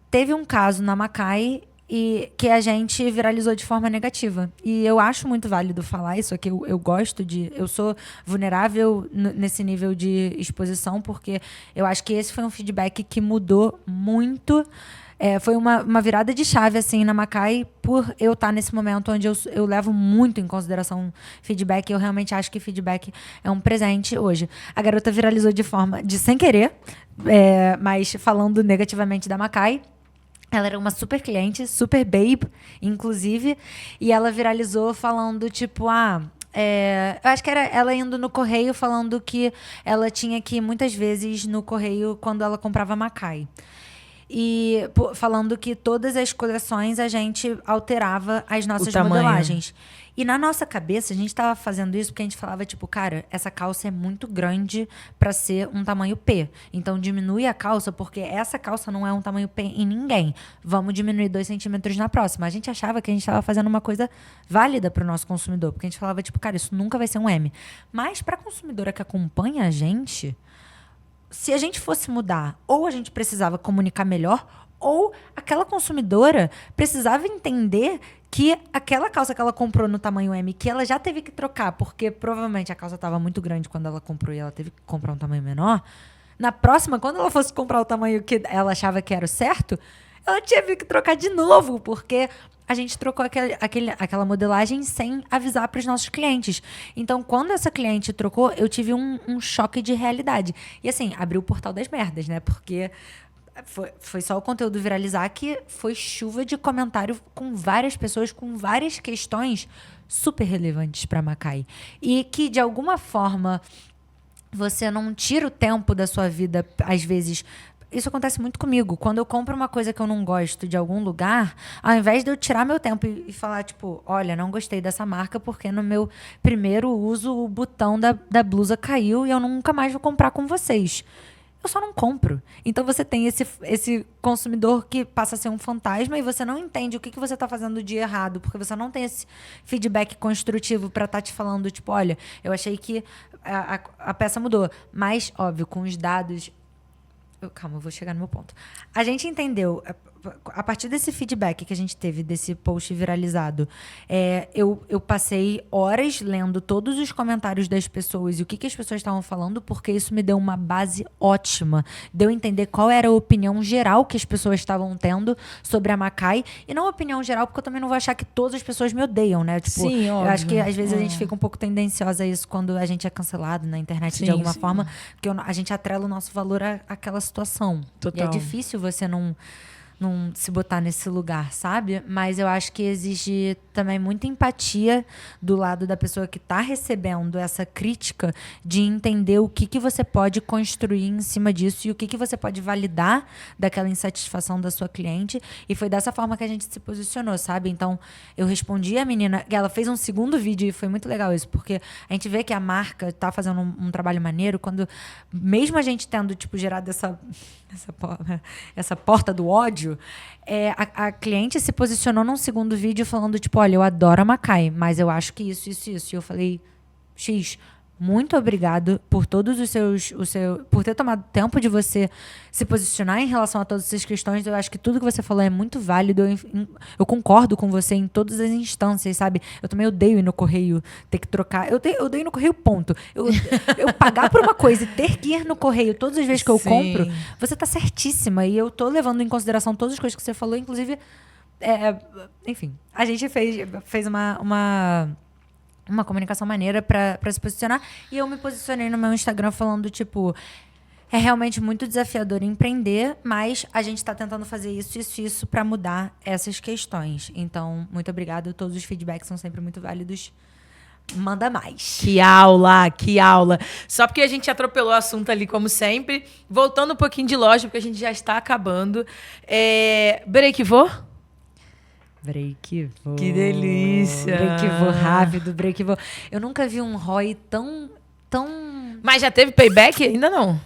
Speaker 2: teve um caso na Macai e que a gente viralizou de forma negativa. E eu acho muito válido falar isso aqui. Eu gosto de... Eu sou vulnerável nesse nível de exposição, porque eu acho que esse foi um feedback que mudou muito. Foi uma virada de chave, assim, na Macai, por eu estar nesse momento onde eu levo muito em consideração feedback. Eu realmente acho que feedback é um presente hoje. A garota viralizou de sem querer, mas falando negativamente da Macai. Ela era uma super cliente, super babe, inclusive, e ela viralizou falando, tipo, eu acho que era ela indo no correio falando que ela tinha que ir muitas vezes no correio quando ela comprava Macai. E falando que todas as coleções a gente alterava as nossas modelagens. E na nossa cabeça, a gente estava fazendo isso porque a gente falava, tipo, cara, essa calça é muito grande para ser um tamanho P. Então, diminui a calça, porque essa calça não é um tamanho P em ninguém. Vamos diminuir 2 centímetros na próxima. A gente achava que a gente estava fazendo uma coisa válida para o nosso consumidor. Porque a gente falava, tipo, cara, isso nunca vai ser um M. Mas para a consumidora que acompanha a gente... Se a gente fosse mudar, ou a gente precisava comunicar melhor, ou aquela consumidora precisava entender que aquela calça que ela comprou no tamanho M, que ela já teve que trocar, porque provavelmente a calça estava muito grande quando ela comprou e ela teve que comprar um tamanho menor, na próxima, quando ela fosse comprar o tamanho que ela achava que era o certo, ela teve que trocar de novo, porque a gente trocou aquela modelagem sem avisar para os nossos clientes. Então, quando essa cliente trocou, eu tive um choque de realidade. E assim, abriu o portal das merdas, né? Porque foi só o conteúdo viralizar que foi chuva de comentário com várias pessoas, com várias questões super relevantes para Macai. E que, de alguma forma, você não tira o tempo da sua vida, às vezes... Isso acontece muito comigo. Quando eu compro uma coisa que eu não gosto de algum lugar, ao invés de eu tirar meu tempo e falar, tipo, olha, não gostei dessa marca porque no meu primeiro uso o botão da blusa caiu e eu nunca mais vou comprar com vocês. Eu só não compro. Então você tem esse consumidor que passa a ser um fantasma e você não entende o que você está fazendo de errado, porque você não tem esse feedback construtivo para estar te falando, tipo, olha, eu achei que a peça mudou. Mas, óbvio, com os dados... Calma, eu vou chegar no meu ponto. A gente entendeu a partir desse feedback que a gente teve, desse post viralizado, eu passei horas lendo todos os comentários das pessoas e o que as pessoas estavam falando, porque isso me deu uma base ótima. Deu a entender qual era a opinião geral que as pessoas estavam tendo sobre a Macai. E não a opinião geral, porque eu também não vou achar que todas as pessoas me odeiam, né? Tipo,
Speaker 1: Sim,
Speaker 2: eu
Speaker 1: óbvio.
Speaker 2: acho que às vezes a gente fica um pouco tendenciosa a isso quando a gente é cancelado na internet de alguma forma, porque a gente atrela o nosso valor àquela situação.
Speaker 1: Total.
Speaker 2: E é difícil você não se botar nesse lugar, sabe? Mas eu acho que exige também muita empatia do lado da pessoa que está recebendo essa crítica, de entender o que você pode construir em cima disso e o que você pode validar daquela insatisfação da sua cliente. E foi dessa forma que a gente se posicionou, sabe? Então, eu respondi a menina, ela fez um segundo vídeo e foi muito legal isso, porque a gente vê que a marca tá fazendo um trabalho maneiro quando, mesmo a gente tendo, tipo, gerado essa porta do ódio, a cliente se posicionou num segundo vídeo falando, tipo, olha, eu adoro a Macai, mas eu acho que isso. E eu falei, X, muito obrigado por todos por ter tomado tempo de você se posicionar em relação a todas essas questões. Eu acho que tudo que você falou é muito válido. Eu concordo com você em todas as instâncias, sabe? Eu também odeio ir no correio, ter que trocar. Eu odeio ir no correio, ponto. Eu pagar por uma coisa e ter que ir no correio todas as vezes que eu compro, você tá certíssima. E eu tô levando em consideração todas as coisas que você falou, inclusive, enfim, a gente fez uma comunicação maneira pra se posicionar. E eu me posicionei no meu Instagram falando, tipo, é realmente muito desafiador empreender, mas a gente tá tentando fazer isso pra mudar essas questões. Então, muito obrigada. Todos os feedbacks são sempre muito válidos. Manda mais.
Speaker 1: Que aula, que aula. Só porque a gente atropelou o assunto ali, como sempre. Voltando um pouquinho de loja, porque a gente já está acabando. Breakvô?
Speaker 2: Breakvô.
Speaker 1: Que delícia.
Speaker 2: Breakvô rápido, breakvô. Eu nunca vi um ROI tão...
Speaker 1: Mas já teve payback? Ainda não.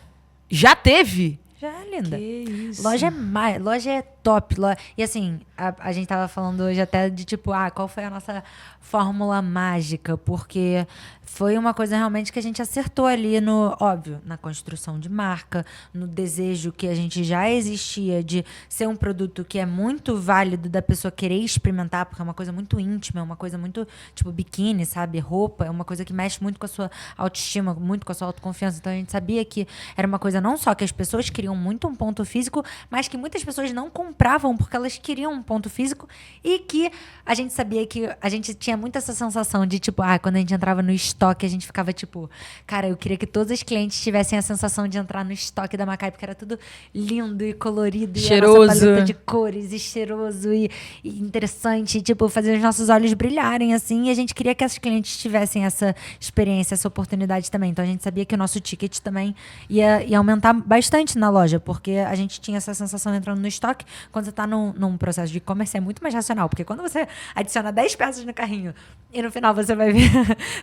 Speaker 1: Já teve?
Speaker 2: Já, linda.
Speaker 1: Que isso.
Speaker 2: Loja é top. E assim, a gente tava falando hoje até de tipo, qual foi a nossa fórmula mágica? Porque foi uma coisa realmente que a gente acertou ali óbvio, na construção de marca, no desejo que a gente já existia de ser um produto que é muito válido da pessoa querer experimentar, porque é uma coisa muito íntima, é uma coisa muito, tipo, biquíni, sabe? Roupa, é uma coisa que mexe muito com a sua autoestima, muito com a sua autoconfiança. Então a gente sabia que era uma coisa não só que as pessoas queriam muito um ponto físico, mas que muitas pessoas não compravam porque elas queriam um ponto físico, e que a gente sabia que a gente tinha muito essa sensação de, tipo, quando a gente entrava no estoque, a gente ficava, tipo, cara, eu queria que todos os clientes tivessem a sensação de entrar no estoque da Macai, porque era tudo lindo e colorido,
Speaker 1: cheiroso,
Speaker 2: e a nossa paleta de cores, e cheiroso, e interessante, e, tipo, fazer os nossos olhos brilharem, assim, e a gente queria que as clientes tivessem essa experiência, essa oportunidade também. Então a gente sabia que o nosso ticket também ia aumentar bastante na loja, porque a gente tinha essa sensação entrando no estoque. Quando você tá num processo de e-commerce, é muito mais racional, porque quando você adiciona 10 peças no carrinho e no final você vai ver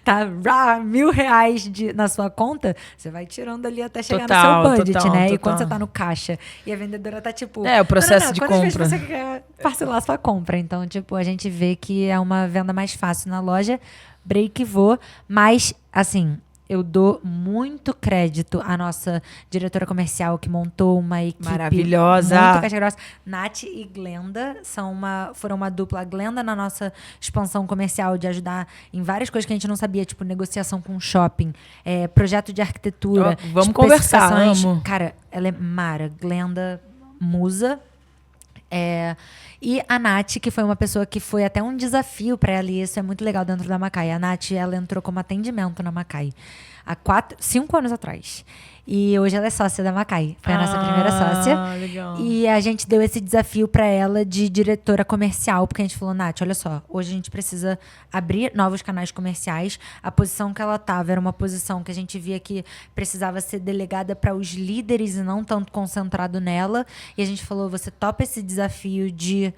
Speaker 2: tá R$1.000 na sua conta, você vai tirando ali até chegar no seu budget, né? E quando você tá no caixa e a vendedora tá tipo...
Speaker 1: o processo de compra.
Speaker 2: Quantas vezes você quer parcelar a sua compra? Então, tipo, a gente vê que é uma venda mais fácil na loja, breakvô, mas, assim... Eu dou muito crédito à nossa diretora comercial, que montou uma equipe
Speaker 1: maravilhosa,
Speaker 2: muito caixa grossa. Nath e Glenda foram uma dupla. A Glenda na nossa expansão comercial, de ajudar em várias coisas que a gente não sabia, tipo negociação com shopping, projeto de arquitetura.
Speaker 1: Vamos conversar, amo.
Speaker 2: Cara, ela é mara. Glenda, musa. E a Nath, que foi uma pessoa que foi até um desafio para ela, e isso é muito legal dentro da Macai. A Nath, ela entrou como atendimento na Macai há 5 anos atrás. E hoje ela é sócia da Macai. Foi a nossa primeira sócia.
Speaker 1: Legal.
Speaker 2: E a gente deu esse desafio para ela de diretora comercial, porque a gente falou, Nath, olha só, hoje a gente precisa abrir novos canais comerciais. A posição que ela estava era uma posição que a gente via que precisava ser delegada para os líderes e não tanto concentrado nela. E a gente falou, você topa esse desafio de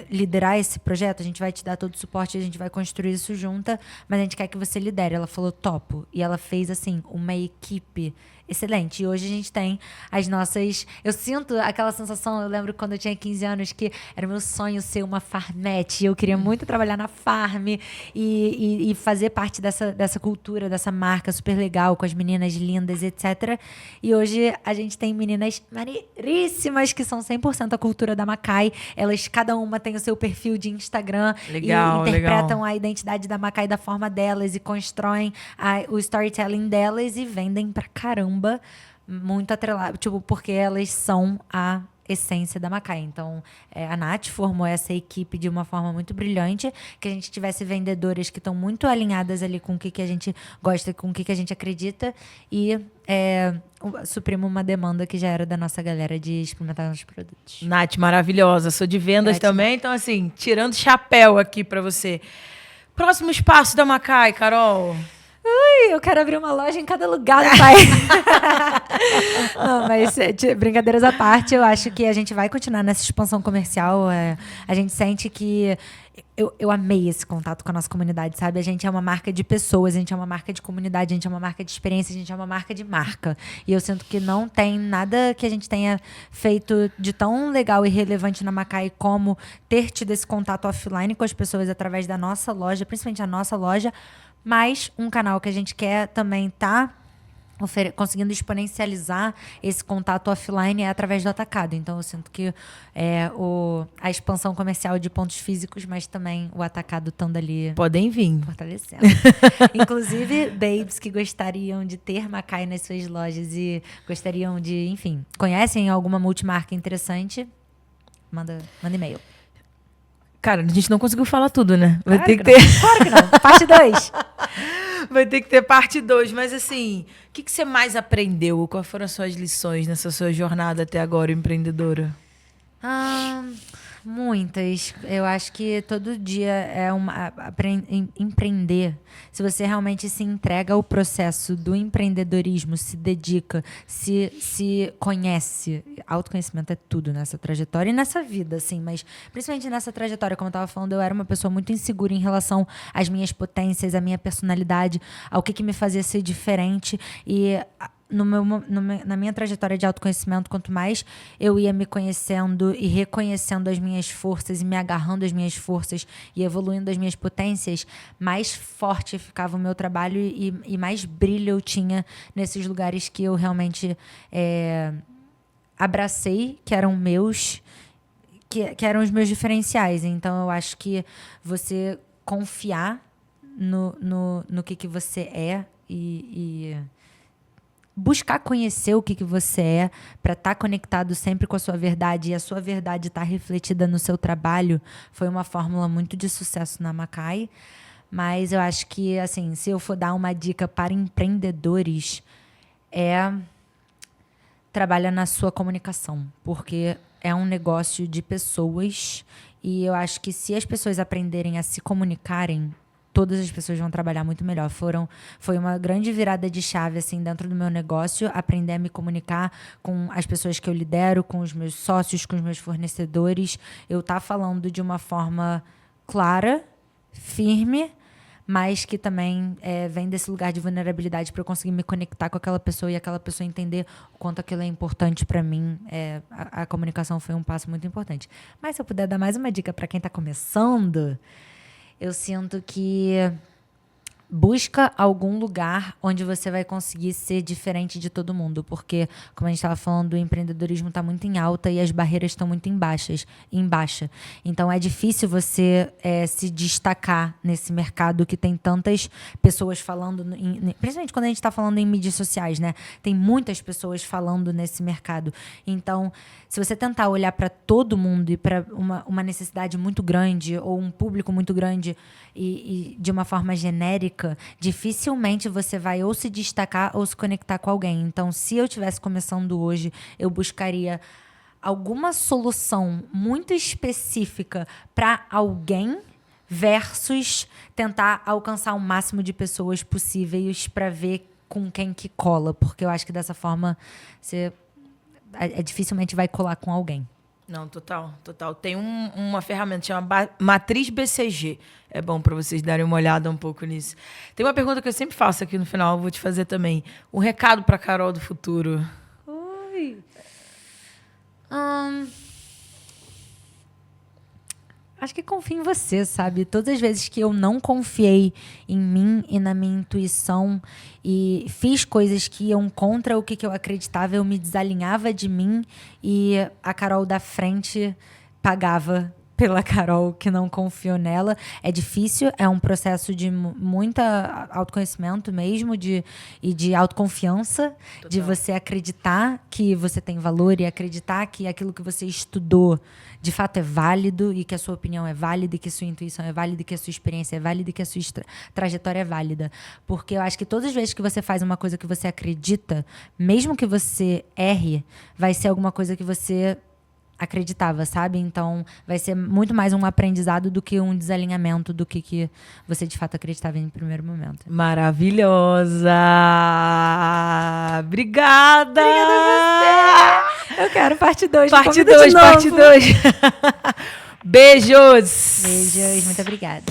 Speaker 2: liderar esse projeto, a gente vai te dar todo o suporte, a gente vai construir isso junta, mas a gente quer que você lidere. Ela falou, topo. E ela fez, assim, uma equipe excelente. E hoje a gente tem as nossas... Eu sinto aquela sensação, eu lembro quando eu tinha 15 anos, que era meu sonho ser uma farmete. Eu queria muito trabalhar na farm e fazer parte dessa cultura, dessa marca super legal, com as meninas lindas, etc. E hoje a gente tem meninas maneiríssimas que são 100% a cultura da Macai. Elas, cada uma tem o seu perfil de Instagram.
Speaker 1: Legal,
Speaker 2: e interpretam
Speaker 1: legal.
Speaker 2: a identidade da Macai da forma delas e constroem o storytelling delas e vendem pra caramba, muito atrelado, tipo, porque elas são a essência da Macai. Então, a Nath formou essa equipe de uma forma muito brilhante, que a gente tivesse vendedoras que estão muito alinhadas ali com o que a gente gosta, com o que a gente acredita, e suprimo uma demanda que já era da nossa galera de experimentar os produtos.
Speaker 1: Nath, maravilhosa. Sou de vendas
Speaker 2: Nath,
Speaker 1: também, então assim, tirando chapéu aqui pra você. Próximo espaço da Macai, Carol.
Speaker 2: Eu quero abrir uma loja em cada lugar do país. Não, mas brincadeiras à parte, eu acho que a gente vai continuar nessa expansão comercial. A gente sente que... Eu amei esse contato com a nossa comunidade, sabe? A gente é uma marca de pessoas, a gente é uma marca de comunidade, a gente é uma marca de experiência, a gente é uma marca de marca. E eu sinto que não tem nada que a gente tenha feito de tão legal e relevante na Macai como ter tido esse contato offline com as pessoas através da nossa loja, principalmente a nossa loja, mas um canal que a gente quer também conseguindo exponencializar esse contato offline através do atacado. Então, eu sinto que a expansão comercial de pontos físicos, mas também o atacado estando ali...
Speaker 1: Podem vir.
Speaker 2: Fortalecendo. Inclusive, babes que gostariam de ter Macai nas suas lojas e gostariam de, enfim, conhecem alguma multimarca interessante, manda e-mail.
Speaker 1: Cara, a gente não conseguiu falar tudo, né?
Speaker 2: Claro que não. Parte 2.
Speaker 1: Vai ter que ter parte 2. Mas assim, o que você mais aprendeu? Quais foram as suas lições nessa sua jornada até agora, empreendedora?
Speaker 2: Muitas. Eu acho que todo dia é empreender. Se você realmente se entrega ao processo do empreendedorismo, se dedica, se conhece. Autoconhecimento é tudo nessa trajetória e nessa vida, assim. Mas principalmente nessa trajetória, como eu estava falando, eu era uma pessoa muito insegura em relação às minhas potências, à minha personalidade, ao que me fazia ser diferente. E... na minha trajetória de autoconhecimento, quanto mais eu ia me conhecendo e reconhecendo as minhas forças e me agarrando às minhas forças e evoluindo as minhas potências, mais forte ficava o meu trabalho e mais brilho eu tinha nesses lugares que eu realmente abracei, que eram meus, que eram os meus diferenciais. Então, eu acho que você confiar no que você é e buscar conhecer o que você é para estar conectado sempre com a sua verdade e a sua verdade estar refletida no seu trabalho foi uma fórmula muito de sucesso na Macai. Mas eu acho que, assim, se eu for dar uma dica para empreendedores, trabalha na sua comunicação, porque é um negócio de pessoas e eu acho que se as pessoas aprenderem a se comunicarem, todas as pessoas vão trabalhar muito melhor. Foi uma grande virada de chave assim, dentro do meu negócio, aprender a me comunicar com as pessoas que eu lidero, com os meus sócios, com os meus fornecedores. Eu estar falando de uma forma clara, firme, mas que também vem desse lugar de vulnerabilidade para eu conseguir me conectar com aquela pessoa e aquela pessoa entender o quanto aquilo é importante para mim. A comunicação foi um passo muito importante. Mas se eu puder dar mais uma dica para quem está começando... Eu sinto que busca algum lugar onde você vai conseguir ser diferente de todo mundo. Porque, como a gente estava falando, o empreendedorismo está muito em alta e as barreiras estão muito em baixa. Então, é difícil você se destacar nesse mercado que tem tantas pessoas falando, principalmente quando a gente está falando em mídias sociais, né? Tem muitas pessoas falando nesse mercado. Então, se você tentar olhar para todo mundo e para uma necessidade muito grande ou um público muito grande e de uma forma genérica, dificilmente você vai ou se destacar ou se conectar com alguém. Então, se eu estivesse começando hoje, eu buscaria alguma solução muito específica para alguém versus tentar alcançar o máximo de pessoas possíveis para ver com quem que cola. Porque eu acho que dessa forma você dificilmente vai colar com alguém.
Speaker 1: Não, total. Tem uma ferramenta chamada Matriz BCG. É bom para vocês darem uma olhada um pouco nisso. Tem uma pergunta que eu sempre faço aqui no final, eu vou te fazer também. Um recado para Carol do futuro.
Speaker 2: Oi. Acho que confio em você, sabe? Todas as vezes que eu não confiei em mim e na minha intuição e fiz coisas que iam contra o que eu acreditava, eu me desalinhava de mim e a Carol da frente pela Carol que não confiou nela. É difícil, é um processo de muita autoconhecimento mesmo e de autoconfiança. Total. De você acreditar que você tem valor e acreditar que aquilo que você estudou de fato é válido e que a sua opinião é válida e que a sua intuição é válida e que a sua experiência é válida e que a sua trajetória é válida. Porque eu acho que todas as vezes que você faz uma coisa que você acredita, mesmo que você erre, vai ser alguma coisa que você acreditava, sabe? Então, vai ser muito mais um aprendizado do que um desalinhamento do que você de fato acreditava em primeiro momento.
Speaker 1: Maravilhosa! Obrigada!
Speaker 2: Obrigada a você! Eu quero parte 2.
Speaker 1: Parte 2. Beijos!
Speaker 2: Beijos, muito obrigada.